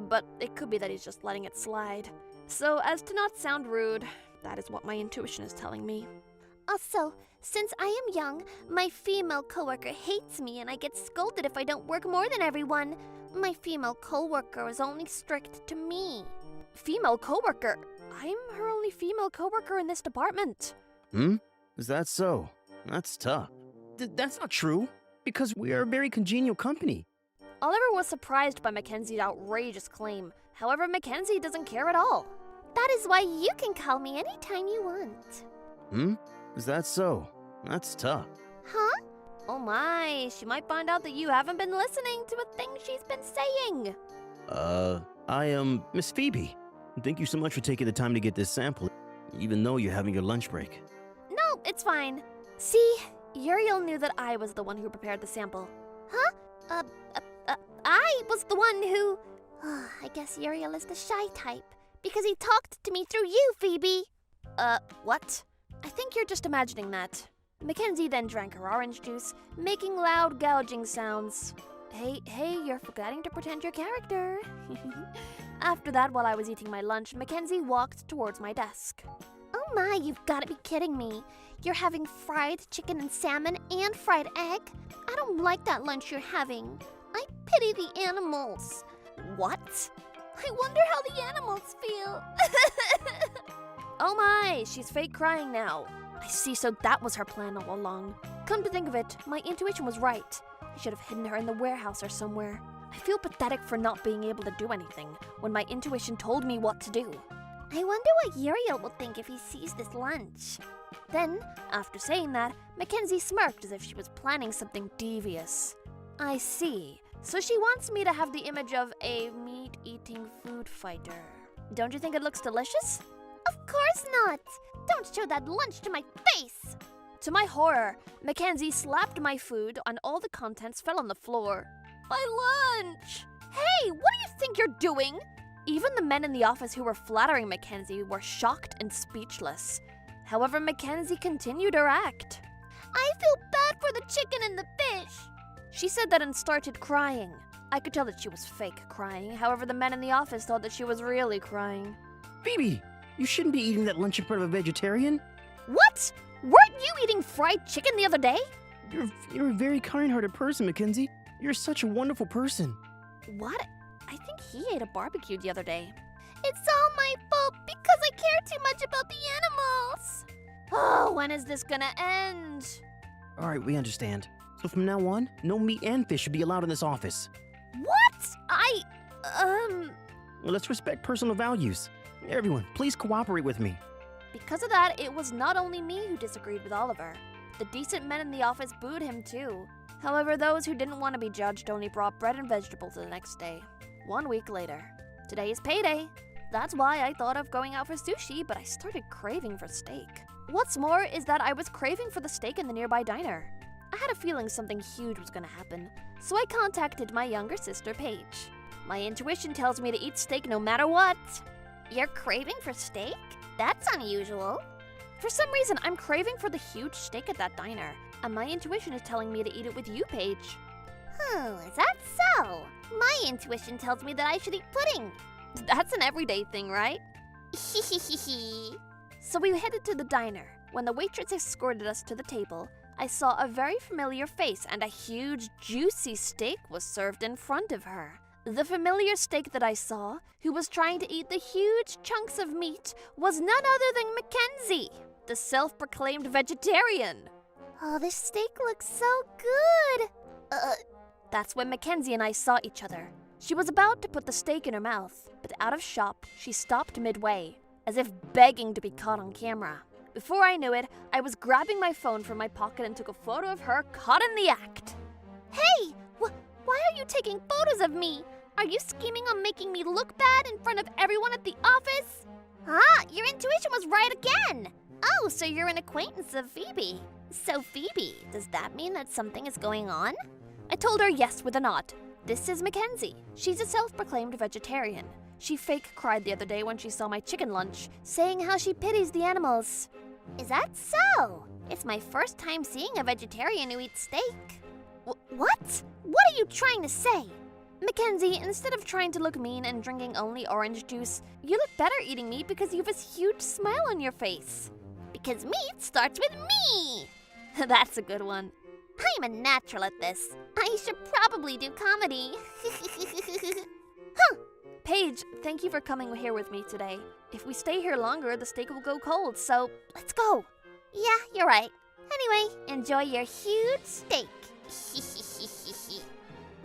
But it could be that he's just letting it slide. So, as to not sound rude, that is what my intuition is telling me. Also, since I am young, my female coworker hates me and I get scolded if I don't work more than everyone. My female coworker is only strict to me. Female coworker? I'm her only female coworker in this department. Is that so? That's tough. That's not true, because we are a very congenial company. Oliver was surprised by Mackenzie's outrageous claim. However, Mackenzie doesn't care at all. That is why you can call me anytime you want. Hmm? Is that so? That's tough. Huh? Oh my, she might find out that you haven't been listening to a thing she's been saying. I am Miss Phoebe. Thank you so much for taking the time to get this sample, even though you're having your lunch break. No, it's fine. See, Uriel knew that I was the one who prepared the sample. Huh? I was the one who... I guess Uriel is the shy type, because he talked to me through you, Phoebe. What? I think you're just imagining that. Mackenzie then drank her orange juice, making loud gouging sounds. Hey, you're forgetting to pretend your character. After that, while I was eating my lunch, Mackenzie walked towards my desk. Oh my, you've got to be kidding me. You're having fried chicken and salmon and fried egg? I don't like that lunch you're having. I pity the animals. What? I wonder how the animals feel. Oh my, she's fake crying now. I see, so that was her plan all along. Come to think of it, my intuition was right. I should have hidden her in the warehouse or somewhere. I feel pathetic for not being able to do anything when my intuition told me what to do. I wonder what Uriel will think if he sees this lunch. Then, after saying that, Mackenzie smirked as if she was planning something devious. I see. So she wants me to have the image of a meat-eating food fighter. Don't you think it looks delicious? Of course not! Don't show that lunch to my face! To my horror, Mackenzie slapped my food and all the contents fell on the floor. My lunch! Hey, what do you think you're doing? Even the men in the office who were flattering Mackenzie were shocked and speechless. However, Mackenzie continued her act. I feel bad for the chicken and the fish. She said that and started crying. I could tell that she was fake crying. However, the men in the office thought that she was really crying. Phoebe, you shouldn't be eating that lunch in front of a vegetarian. What? Weren't you eating fried chicken the other day? You're a very kind-hearted person, Mackenzie. You're such a wonderful person. What? I think he ate a barbecue the other day. It's all my fault because I care too much about the animals. Oh, when is this gonna end? All right, we understand. So from now on, no meat and fish should be allowed in this office. What? Well, let's respect personal values. Everyone, please cooperate with me. Because of that, it was not only me who disagreed with Oliver. The decent men in the office booed him too. However, those who didn't want to be judged only brought bread and vegetables the next day. 1 week later. Today is payday. That's why I thought of going out for sushi, but I started craving for steak. What's more is that I was craving for the steak in the nearby diner. I had a feeling something huge was going to happen, so I contacted my younger sister, Paige. My intuition tells me to eat steak no matter what. You're craving for steak? That's unusual. For some reason, I'm craving for the huge steak at that diner, and my intuition is telling me to eat it with you, Paige. Is that so? My intuition tells me that I should eat pudding. That's an everyday thing, right? So we headed to the diner. When the waitress escorted us to the table, I saw a very familiar face and a huge, juicy steak was served in front of her. The familiar steak that I saw, who was trying to eat the huge chunks of meat, was none other than Mackenzie, the self-proclaimed vegetarian. Oh, this steak looks so good. That's when Mackenzie and I saw each other. She was about to put the steak in her mouth, but out of shop, she stopped midway, as if begging to be caught on camera. Before I knew it, I was grabbing my phone from my pocket and took a photo of her caught in the act. Hey, why are you taking photos of me? Are you scheming on making me look bad in front of everyone at the office? Your intuition was right again. Oh, so you're an acquaintance of Phoebe. So Phoebe, does that mean that something is going on? I told her yes with a nod. This is Mackenzie. She's a self-proclaimed vegetarian. She fake cried the other day when she saw my chicken lunch, saying how she pities the animals. Is that so? It's my first time seeing a vegetarian who eats steak. What? What are you trying to say? Mackenzie, instead of trying to look mean and drinking only orange juice, you look better eating meat because you have this huge smile on your face. Because meat starts with me! That's a good one. I'm a natural at this. I should probably do comedy. Paige, thank you for coming here with me today. If we stay here longer, the steak will go cold, so let's go. Yeah, you're right. Anyway, enjoy your huge steak.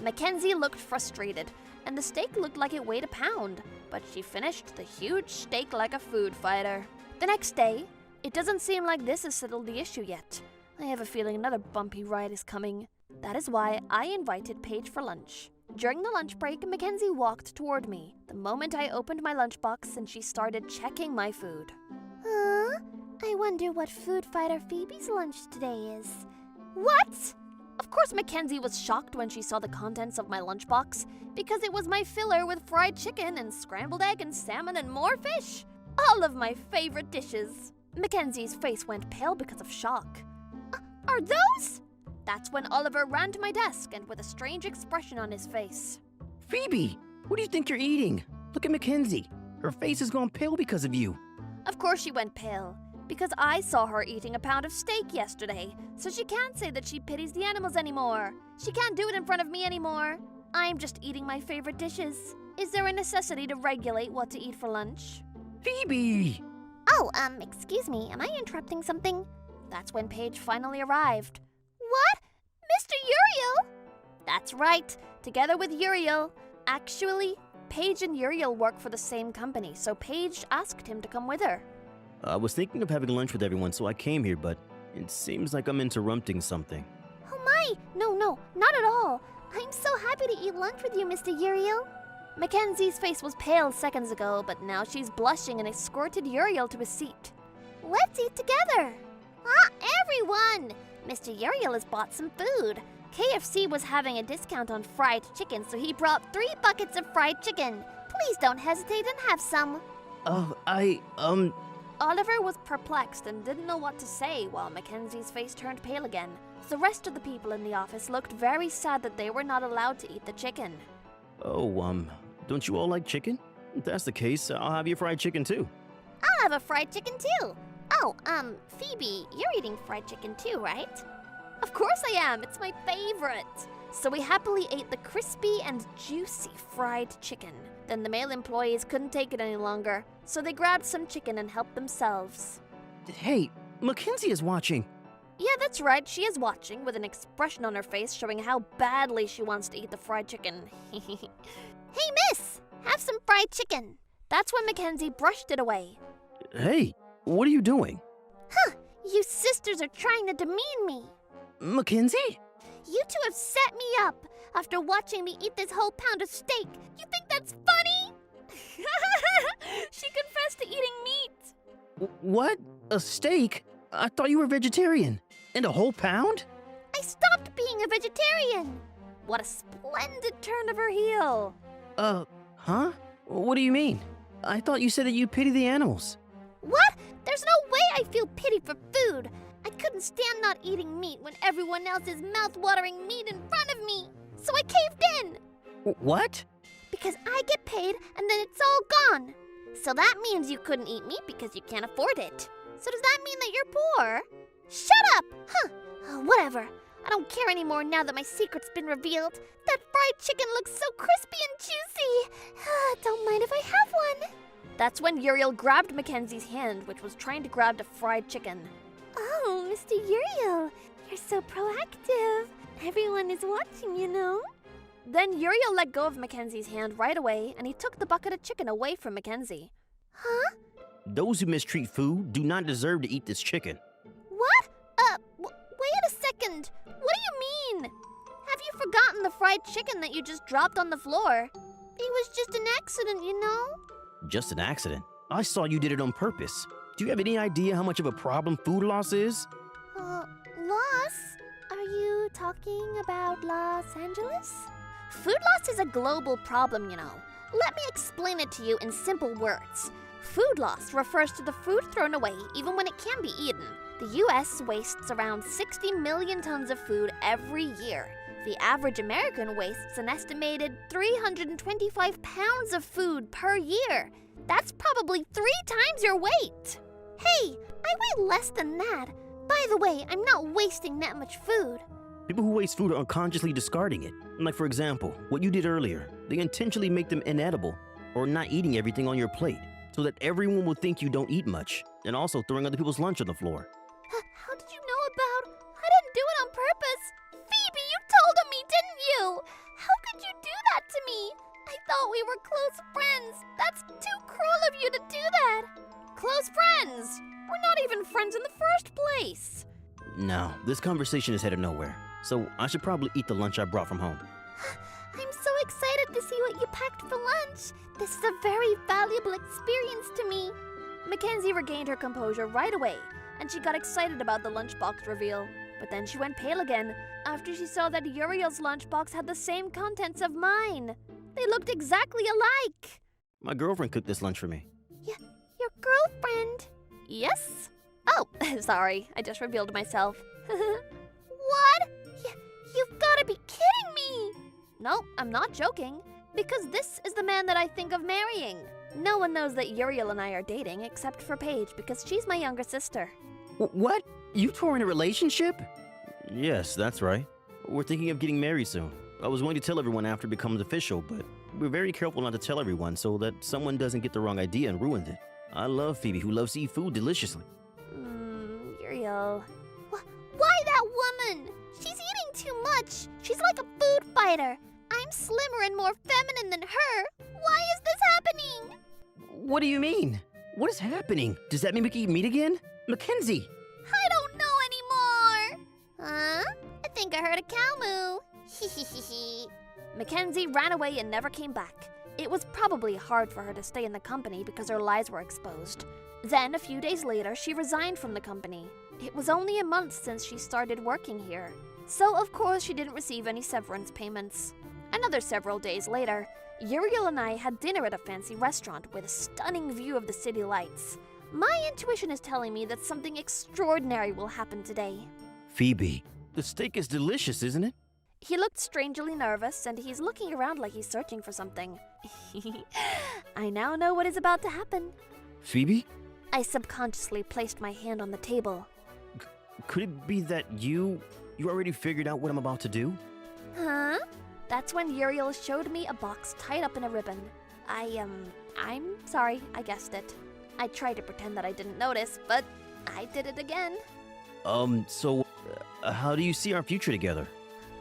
Mackenzie looked frustrated, and the steak looked like it weighed a pound. but she finished the huge steak like a food fighter. The next day, it doesn't seem like this has settled the issue yet. I have a feeling another bumpy ride is coming. That is why I invited Paige for lunch. During the lunch break, Mackenzie walked toward me the moment I opened my lunchbox and she started checking my food. Huh? I wonder what food fighter Phoebe's lunch today is. What? Of course, Mackenzie was shocked when she saw the contents of my lunchbox because it was my filler with fried chicken and scrambled egg and salmon and more fish. All of my favorite dishes. Mackenzie's face went pale because of shock. Are those? That's when Oliver ran to my desk and with a strange expression on his face. Phoebe, what do you think you're eating? Look at Mackenzie. Her face has gone pale because of you. Of course she went pale, because I saw her eating a pound of steak yesterday, so she can't say that she pities the animals anymore. She can't do it in front of me anymore. I'm just eating my favorite dishes. Is there a necessity to regulate what to eat for lunch? Phoebe! Oh, excuse me, am I interrupting something? That's when Paige finally arrived. What? Mr. Uriel? That's right, together with Uriel. Actually, Paige and Uriel work for the same company, so Paige asked him to come with her. I was thinking of having lunch with everyone, so I came here, but it seems like I'm interrupting something. Oh my! No, not at all. I'm so happy to eat lunch with you, Mr. Uriel. Mackenzie's face was pale seconds ago, but now she's blushing and escorted Uriel to his seat. Let's eat together. Everyone! Mr. Uriel has bought some food. KFC was having a discount on fried chicken, so he brought 3 buckets of fried chicken. Please don't hesitate and have some. Oliver was perplexed and didn't know what to say while Mackenzie's face turned pale again. The rest of the people in the office looked very sad that they were not allowed to eat the chicken. Oh, don't you all like chicken? If that's the case, I'll have your fried chicken too. I'll have a fried chicken too. Oh, Phoebe, you're eating fried chicken too, right? Of course I am, it's my favorite. So we happily ate the crispy and juicy fried chicken. Then the male employees couldn't take it any longer, so they grabbed some chicken and helped themselves. Hey, Mackenzie is watching. Yeah, that's right, she is watching with an expression on her face showing how badly she wants to eat the fried chicken. Hey, miss, have some fried chicken. That's when Mackenzie brushed it away. Hey, what are you doing? Huh, you sisters are trying to demean me. Mackenzie? You two have set me up after watching me eat this whole pound of steak. You think that's funny? She confessed to eating meat. What? A steak? I thought you were vegetarian. And a whole pound? I stopped being a vegetarian. What a splendid turn of her heel. Huh? What do you mean? I thought you said that you pity the animals. What? There's no way I feel pity for food. I couldn't stand not eating meat when everyone else is mouth-watering meat in front of me. So I caved in. What? Because I get paid and then it's all gone. So that means you couldn't eat meat because you can't afford it. So does that mean that you're poor? Shut up! Huh. Oh, whatever. I don't care anymore now that my secret's been revealed. That fried chicken looks so crispy and juicy. Don't mind if I have one. That's when Uriel grabbed Mackenzie's hand, which was trying to grab the fried chicken. Oh, Mr. Uriel, you're so proactive. Everyone is watching, you know. Then Uriel let go of Mackenzie's hand right away, and he took the bucket of chicken away from Mackenzie. Huh? Those who mistreat food do not deserve to eat this chicken. What? Wait a second. What do you mean? Have you forgotten the fried chicken that you just dropped on the floor? It was just an accident, you know. Just an accident? I saw you did it on purpose. Do you have any idea how much of a problem food loss is? Loss? Are you talking about Los Angeles? Food loss is a global problem, you know. Let me explain it to you in simple words. Food loss refers to the food thrown away even when it can be eaten. The U.S. wastes around 60 million tons of food every year. The average American wastes an estimated 325 pounds of food per year. That's probably 3 times your weight. Hey, I weigh less than that. By the way, I'm not wasting that much food. People who waste food are unconsciously discarding it. Like, for example, what you did earlier. They intentionally make them inedible or not eating everything on your plate so that everyone will think you don't eat much, and also throwing other people's lunch on the floor. How did you know about? I didn't do it on purpose. Phoebe, you told on me, didn't you? How could you do that to me? I thought we were close friends. That's too cruel of you to do that. Close friends! We're not even friends in the first place. No, this conversation is headed nowhere. So I should probably eat the lunch I brought from home. I'm so excited to see what you packed for lunch. This is a very valuable experience to me. Mackenzie regained her composure right away, and she got excited about the lunchbox reveal. But then she went pale again after she saw that Uriel's lunchbox had the same contents of mine. They looked exactly alike. My girlfriend cooked this lunch for me. Your girlfriend? Yes? Oh, sorry, I just revealed myself. What? You've got to be kidding me. No, I'm not joking, because this is the man that I think of marrying. No one knows that Uriel and I are dating except for Paige, because she's my younger sister. What? You two are in a relationship? Yes, that's right. We're thinking of getting married soon. I was going to tell everyone after it becomes official, but we're very careful not to tell everyone so that someone doesn't get the wrong idea and ruins it. I love Phoebe, who loves to eat food deliciously. Uriel. Why that woman? She's eating too much. She's like a food fighter. I'm slimmer and more feminine than her. Why is this happening? What do you mean? What is happening? Does that mean we can eat meat again? Mackenzie! I don't know anymore. Huh? I think I heard a cow moo. Mackenzie ran away and never came back. It was probably hard for her to stay in the company because her lies were exposed. Then, a few days later, she resigned from the company. It was only a month since she started working here. So, of course, she didn't receive any severance payments. Another several days later, Uriel and I had dinner at a fancy restaurant with a stunning view of the city lights. My intuition is telling me that something extraordinary will happen today. Phoebe, the steak is delicious, isn't it? He looked strangely nervous, and he's looking around like he's searching for something. I now know what is about to happen. Phoebe? I subconsciously placed my hand on the table. Could it be that you already figured out what I'm about to do? Huh? That's when Uriel showed me a box tied up in a ribbon. I'm sorry, I guessed it. I tried to pretend that I didn't notice, but I did it again. So, how do you see our future together?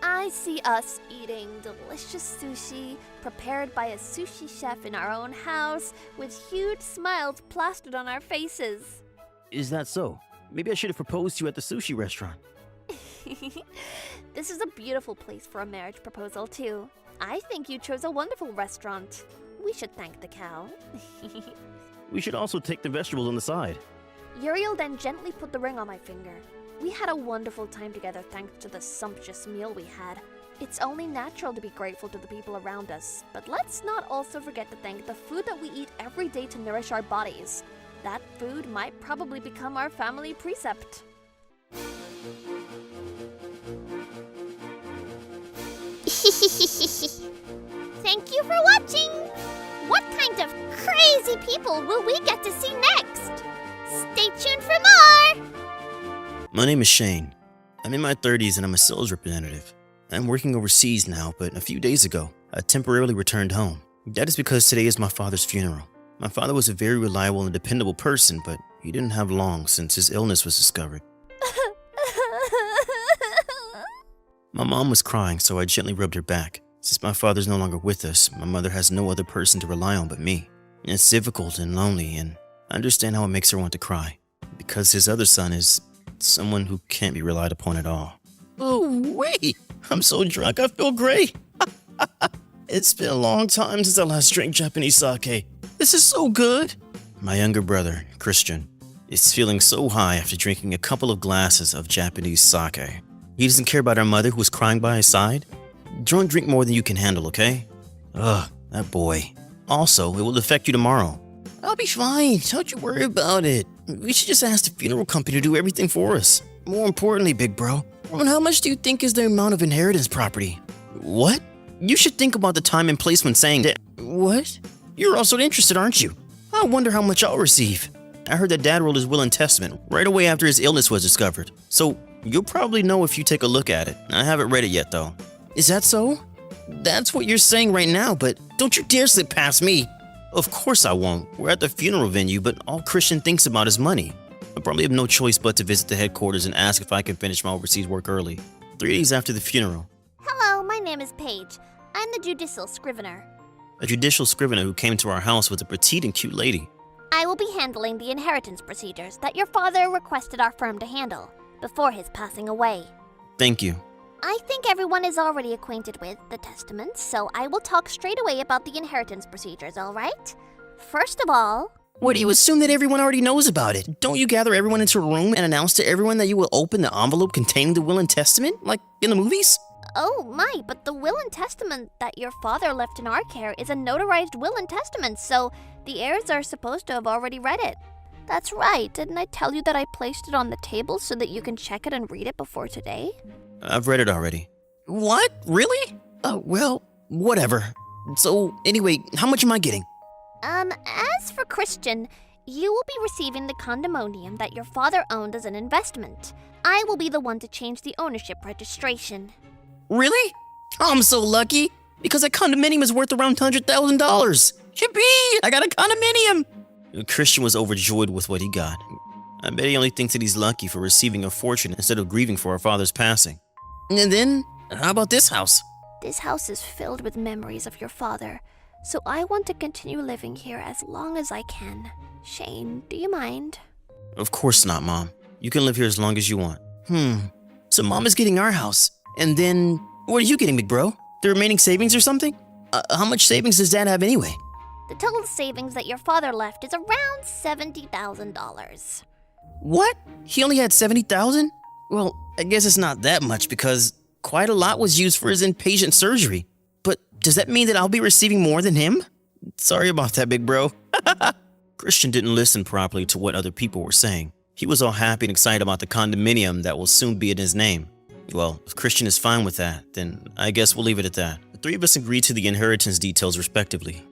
I see us eating delicious sushi prepared by a sushi chef in our own house with huge smiles plastered on our faces. Is that so? Maybe I should have proposed to you at the sushi restaurant. This is a beautiful place for a marriage proposal, too. I think you chose a wonderful restaurant. We should thank the cow. We should also take the vegetables on the side. Uriel then gently put the ring on my finger. We had a wonderful time together thanks to the sumptuous meal we had. It's only natural to be grateful to the people around us, but let's not also forget to thank the food that we eat every day to nourish our bodies. That food might probably become our family precept. Thank you for watching. What kind of crazy people will we get to see next? Stay tuned for more. My name is Shane. I'm in my 30s and I'm a sales representative. I'm working overseas now, but a few days ago, I temporarily returned home. That is because today is my father's funeral. My father was a very reliable and dependable person, but he didn't have long since his illness was discovered. My mom was crying, so I gently rubbed her back. Since my father's no longer with us, my mother has no other person to rely on but me. It's difficult and lonely, and I understand how it makes her want to cry, because his other son is someone who can't be relied upon at all. Oh, wait! I'm so drunk, I feel great! It's been a long time since I last drank Japanese sake. This is so good! My younger brother, Christian, is feeling so high after drinking a couple of glasses of Japanese sake. He doesn't care about our mother who was crying by his side. Don't drink more than you can handle, okay? Ugh, that boy. Also, it will affect you tomorrow. I'll be fine, don't you worry about it. We should just ask the funeral company to do everything for us. More importantly, big bro, how much do you think is the amount of inheritance property? What? You should think about the time and place when saying that. What? You're also interested, aren't you? I wonder how much I'll receive. I heard that Dad wrote his will and testament right away after his illness was discovered. So, you'll probably know if you take a look at it. I haven't read it yet, though. Is that so? That's what you're saying right now, but don't you dare slip past me. Of course I won't. We're at the funeral venue, but all Christian thinks about is money. I probably have no choice but to visit the headquarters and ask if I can finish my overseas work early. 3 days after the funeral. Hello, my name is Paige. I'm the judicial scrivener. a judicial scrivener who came to our house was a petite and cute lady. I will be handling the inheritance procedures that your father requested our firm to handle before his passing away. Thank you. I think everyone is already acquainted with the testament, so I will talk straight away about the inheritance procedures, all right? First of all... What, do you assume that everyone already knows about it? Don't you gather everyone into a room and announce to everyone that you will open the envelope containing the will and testament, like in the movies? Oh my, but the will and testament that your father left in our care is a notarized will and testament, so the heirs are supposed to have already read it. That's right, didn't I tell you that I placed it on the table so that you can check it and read it before today? I've read it already. What? Really? Well, whatever. So, anyway, how much am I getting? As for Christian, you will be receiving the condominium that your father owned as an investment. I will be the one to change the ownership registration. Really? Oh, I'm so lucky. Because that condominium is worth around $100,000. Yippee! I got a condominium! Christian was overjoyed with what he got. I bet he only thinks that he's lucky for receiving a fortune instead of grieving for our father's passing. And then, how about this house? This house is filled with memories of your father, so I want to continue living here as long as I can. Shane, do you mind? Of course not, Mom. You can live here as long as you want. So Mom is getting our house. And then, what are you getting, big bro? The remaining savings or something? How much savings does Dad have anyway? The total savings that your father left is around $70,000. What? He only had $70,000? Well, I guess it's not that much because quite a lot was used for his inpatient surgery. But does that mean that I'll be receiving more than him? Sorry about that, big bro. Christian didn't listen properly to what other people were saying. He was all happy and excited about the condominium that will soon be in his name. Well, if Christian is fine with that, then I guess we'll leave it at that. The three of us agreed to the inheritance details respectively.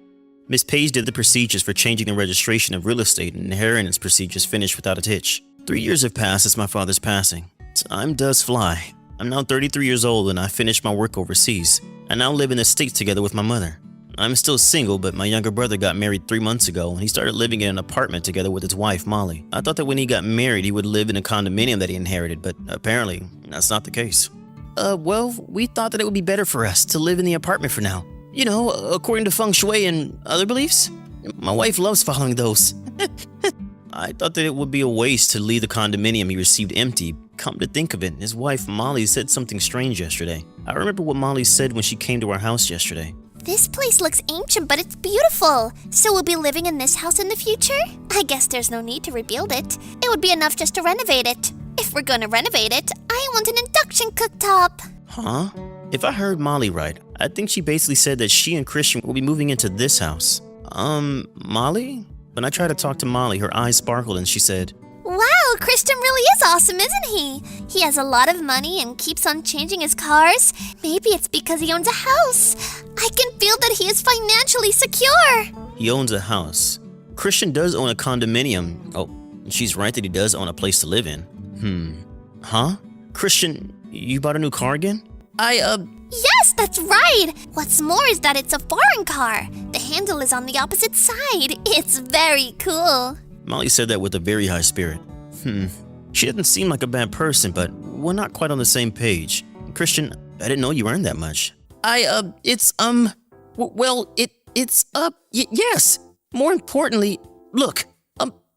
Miss Page did the procedures for changing the registration of real estate, and inheritance procedures finished without a hitch. 3 years have passed since my father's passing. Time does fly. I'm now 33 years old and I finished my work overseas. I now live in the States together with my mother. I'm still single, but my younger brother got married 3 months ago and he started living in an apartment together with his wife, Molly. I thought that when he got married, he would live in a condominium that he inherited, but apparently that's not the case. Well, we thought that it would be better for us to live in the apartment for now. You know, according to feng shui and other beliefs. My wife loves following those. I thought that it would be a waste to leave the condominium he received empty. Come to think of it, his wife Molly said something strange yesterday. I remember what Molly said when she came to our house yesterday. This place looks ancient, but it's beautiful. So we'll be living in this house in the future? I guess there's no need to rebuild it. It would be enough just to renovate it. If we're gonna renovate it, I want an induction cooktop. Huh? If I heard Molly right, I think she basically said that she and Christian will be moving into this house. Molly? When I tried to talk to Molly, her eyes sparkled and she said, Wow, Christian really is awesome, isn't he? He has a lot of money and keeps on changing his cars. Maybe it's because he owns a house. I can feel that he is financially secure. He owns a house. Christian does own a condominium. Oh, she's right that he does own a place to live in. Huh? Christian, you bought a new car again? Yes, that's right. What's more is that it's a foreign car. The handle is on the opposite side. It's very cool. Molly said that with a very high spirit. She didn't seem like a bad person, but we're not quite on the same page. Christian, I didn't know you earned that much. Yes. More importantly, look,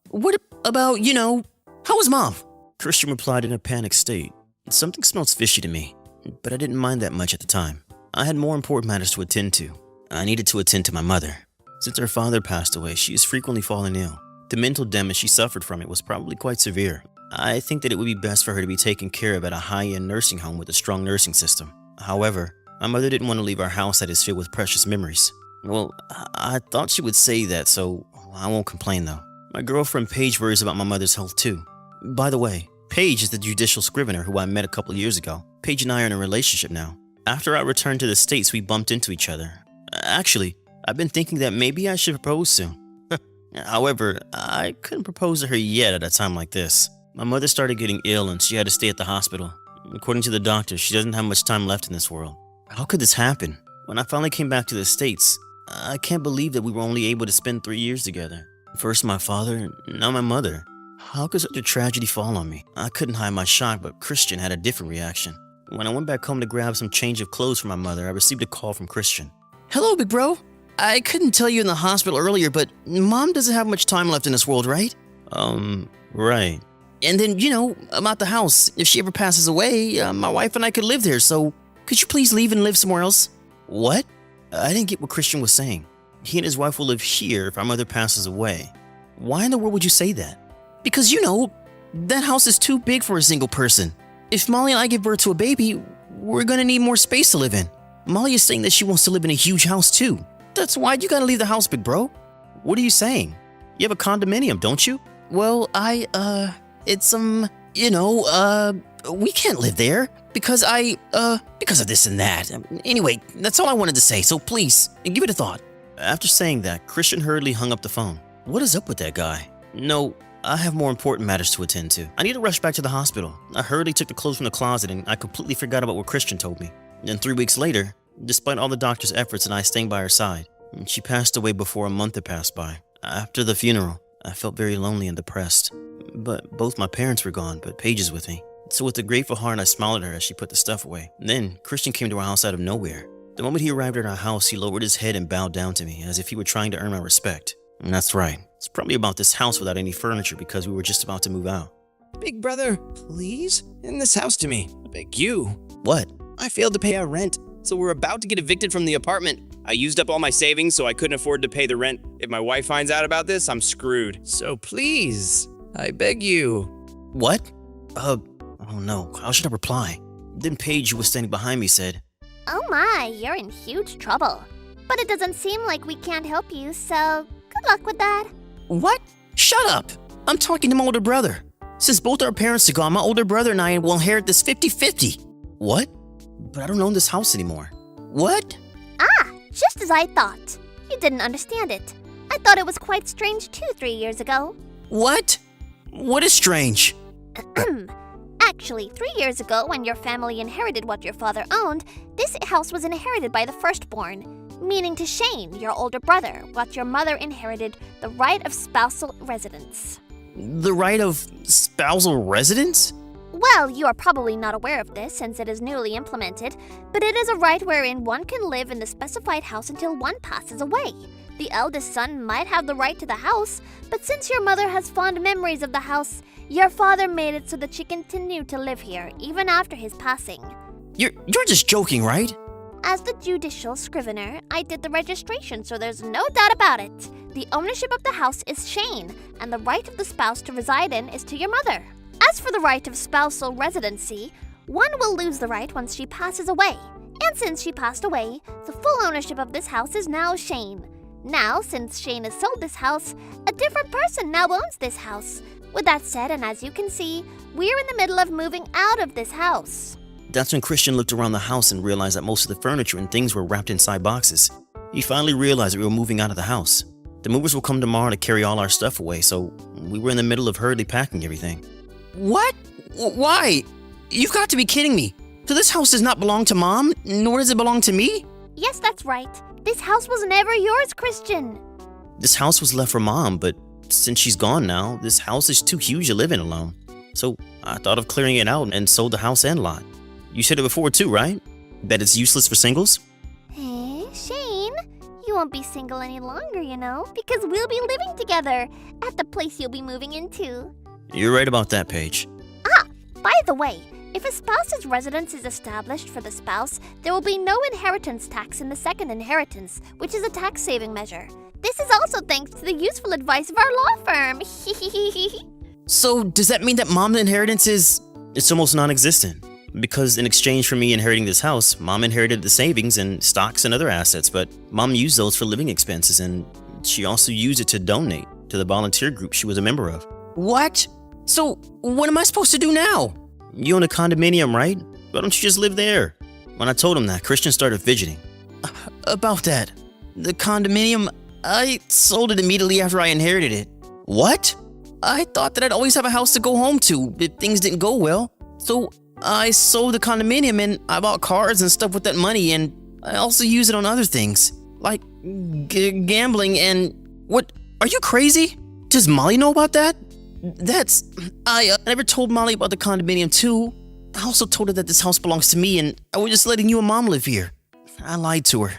what about, how was Mom? Christian replied in a panicked state. Something smells fishy to me, but I didn't mind that much at the time. I had more important matters to attend to. I needed to attend to my mother. Since her father passed away, she is frequently falling ill. The mental damage she suffered from it was probably quite severe. I think that it would be best for her to be taken care of at a high-end nursing home with a strong nursing system. However, my mother didn't want to leave our house that is filled with precious memories. Well, I thought she would say that, so I won't complain though. My girlfriend Paige worries about my mother's health too. By the way, Paige is the judicial scrivener who I met a couple years ago. Paige and I are in a relationship now. After I returned to the States, we bumped into each other. Actually, I've been thinking that maybe I should propose soon. However, I couldn't propose to her yet at a time like this. My mother started getting ill and she had to stay at the hospital. According to the doctor, she doesn't have much time left in this world. How could this happen? When I finally came back to the States, I can't believe that we were only able to spend 3 years together. First my father, now my mother. How could such a tragedy fall on me? I couldn't hide my shock, but Christian had a different reaction. When I went back home to grab some change of clothes for my mother, I received a call from Christian. Hello, big bro. I couldn't tell you in the hospital earlier, but Mom doesn't have much time left in this world, right? Right. And then, about the house. If she ever passes away, my wife and I could live there, so could you please leave and live somewhere else? What? I didn't get what Christian was saying. He and his wife will live here if our mother passes away. Why in the world would you say that? Because, that house is too big for a single person. If Molly and I give birth to a baby, we're gonna need more space to live in. Molly is saying that she wants to live in a huge house too. That's why you gotta leave the house, big bro. What are you saying? You have a condominium, don't you? Well, it's, we can't live there because because of this and that. Anyway, that's all I wanted to say, so please, give it a thought. After saying that, Christian hurriedly hung up the phone. What is up with that guy? No, I have more important matters to attend to. I need to rush back to the hospital. I hurriedly took the clothes from the closet and I completely forgot about what Christian told me. And 3 weeks later, despite all the doctor's efforts and I staying by her side, she passed away before a month had passed by. After the funeral, I felt very lonely and depressed. But both my parents were gone, but Paige is with me. So with a grateful heart, I smiled at her as she put the stuff away. Then, Christian came to our house out of nowhere. The moment he arrived at our house, he lowered his head and bowed down to me, as if he were trying to earn my respect. And that's right. It's probably about this house without any furniture because we were just about to move out. Big brother, please? End this house to me. I beg you. What? I failed to pay our rent, so we're about to get evicted from the apartment. I used up all my savings, so I couldn't afford to pay the rent. If my wife finds out about this, I'm screwed. So please, I beg you. What? Oh no, how should I reply? Then Paige, who was standing behind me, said, Oh my, you're in huge trouble. But it doesn't seem like we can't help you, so good luck with that. What? Shut up! I'm talking to my older brother. Since both our parents are gone, my older brother and I will inherit this 50-50. What? But I don't own this house anymore. What? Just as I thought. You didn't understand it. I thought it was quite strange too 3 years ago. What? What is strange? Actually, 3 years ago, when your family inherited what your father owned, this house was inherited by the firstborn, meaning to Shane, your older brother, what your mother inherited the right of spousal residence. The right of spousal residence? Well, you are probably not aware of this since it is newly implemented, but it is a right wherein one can live in the specified house until one passes away. The eldest son might have the right to the house, but since your mother has fond memories of the house, your father made it so that she continued to live here even after his passing. You're just joking, right? As the judicial scrivener, I did the registration, so there's no doubt about it. The ownership of the house is Shane, and the right of the spouse to reside in is to your mother. As for the right of spousal residency, one will lose the right once she passes away. And since she passed away, the full ownership of this house is now Shane. Now, since Shane has sold this house, a different person now owns this house. With that said, and as you can see, we're in the middle of moving out of this house. That's when Christian looked around the house and realized that most of the furniture and things were wrapped inside boxes. He finally realized that we were moving out of the house. The movers will come tomorrow to carry all our stuff away, so we were in the middle of hurriedly packing everything. What? Why? You've got to be kidding me. So this house does not belong to Mom, nor does it belong to me? Yes, that's right. This house was never yours, Christian. This house was left for Mom, but since she's gone now, this house is too huge to live in alone. So I thought of clearing it out and sold the house and lot. You said it before too, right? That it's useless for singles? Hey, Shane, you won't be single any longer, because we'll be living together at the place you'll be moving into. You're right about that, Paige. By the way, if a spouse's residence is established for the spouse, there will be no inheritance tax in the second inheritance, which is a tax-saving measure. This is also thanks to the useful advice of our law firm. So does that mean that Mom's inheritance is... It's almost non-existent. Because in exchange for me inheriting this house, Mom inherited the savings and stocks and other assets, but Mom used those for living expenses, and she also used it to donate to the volunteer group she was a member of. What? So what am I supposed to do now? You own a condominium, right? Why don't you just live there? When I told him that, Christian started fidgeting. About that. The condominium, I sold it immediately after I inherited it. What? I thought that I'd always have a house to go home to if things didn't go well. So I sold the condominium and I bought cars and stuff with that money, and I also use it on other things, like gambling and... What? Are you crazy? Does Molly know about that? I never told Molly about the condominium too. I also told her that this house belongs to me and I was just letting you and Mom live here. I lied to her.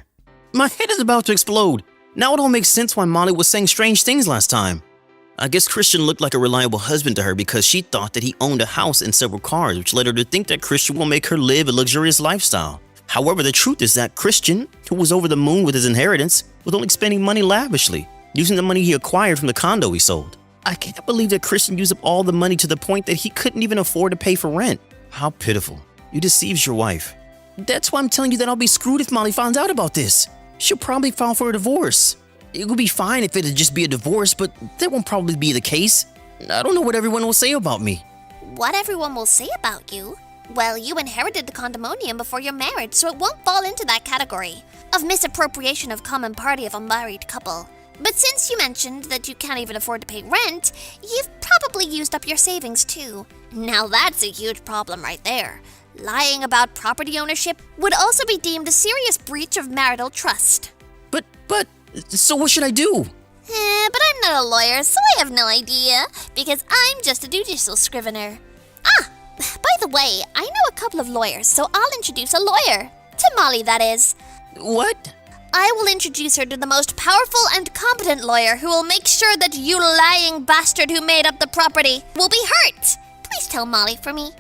My head is about to explode. Now it all makes sense why Molly was saying strange things last time. I guess Christian looked like a reliable husband to her because she thought that he owned a house and several cars, which led her to think that Christian will make her live a luxurious lifestyle. However, the truth is that Christian, who was over the moon with his inheritance, was only spending money lavishly, using the money he acquired from the condo he sold. I can't believe that Christian used up all the money to the point that he couldn't even afford to pay for rent. How pitiful. You deceived your wife. That's why I'm telling you that I'll be screwed if Molly finds out about this. She'll probably file for a divorce. It would be fine if it'd just be a divorce, but that won't probably be the case. I don't know what everyone will say about me. What everyone will say about you? Well, you inherited the condominium before your marriage, so it won't fall into that category of misappropriation of common party of a married couple. But since you mentioned that you can't even afford to pay rent, you've probably used up your savings too. Now that's a huge problem right there. Lying about property ownership would also be deemed a serious breach of marital trust. So what should I do? But I'm not a lawyer, so I have no idea, because I'm just a judicial scrivener. By the way, I know a couple of lawyers, so I'll introduce a lawyer. To Molly, that is. What? I will introduce her to the most powerful and competent lawyer who will make sure that you lying bastard who made up the property will be hurt. Please tell Molly for me.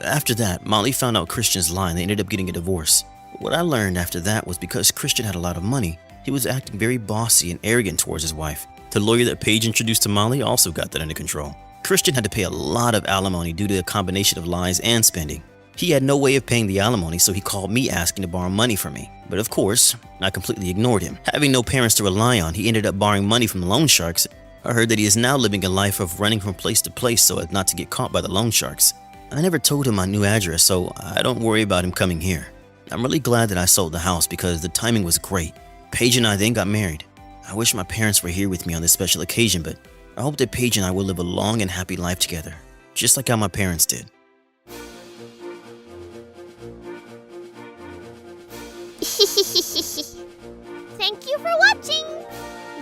After that, Molly found out Christian's lie and they ended up getting a divorce. What I learned after that was because Christian had a lot of money, he was acting very bossy and arrogant towards his wife. The lawyer that Paige introduced to Molly also got that under control. Christian had to pay a lot of alimony due to a combination of lies and spending. He had no way of paying the alimony, so he called me asking to borrow money from me. But of course, I completely ignored him. Having no parents to rely on, he ended up borrowing money from the loan sharks. I heard that he is now living a life of running from place to place so as not to get caught by the loan sharks. I never told him my new address, so I don't worry about him coming here. I'm really glad that I sold the house because the timing was great. Paige and I then got married. I wish my parents were here with me on this special occasion, but I hope that Paige and I will live a long and happy life together, just like how my parents did. Thank you for watching!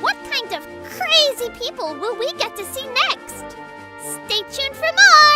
What kind of crazy people will we get to see next? Stay tuned for more!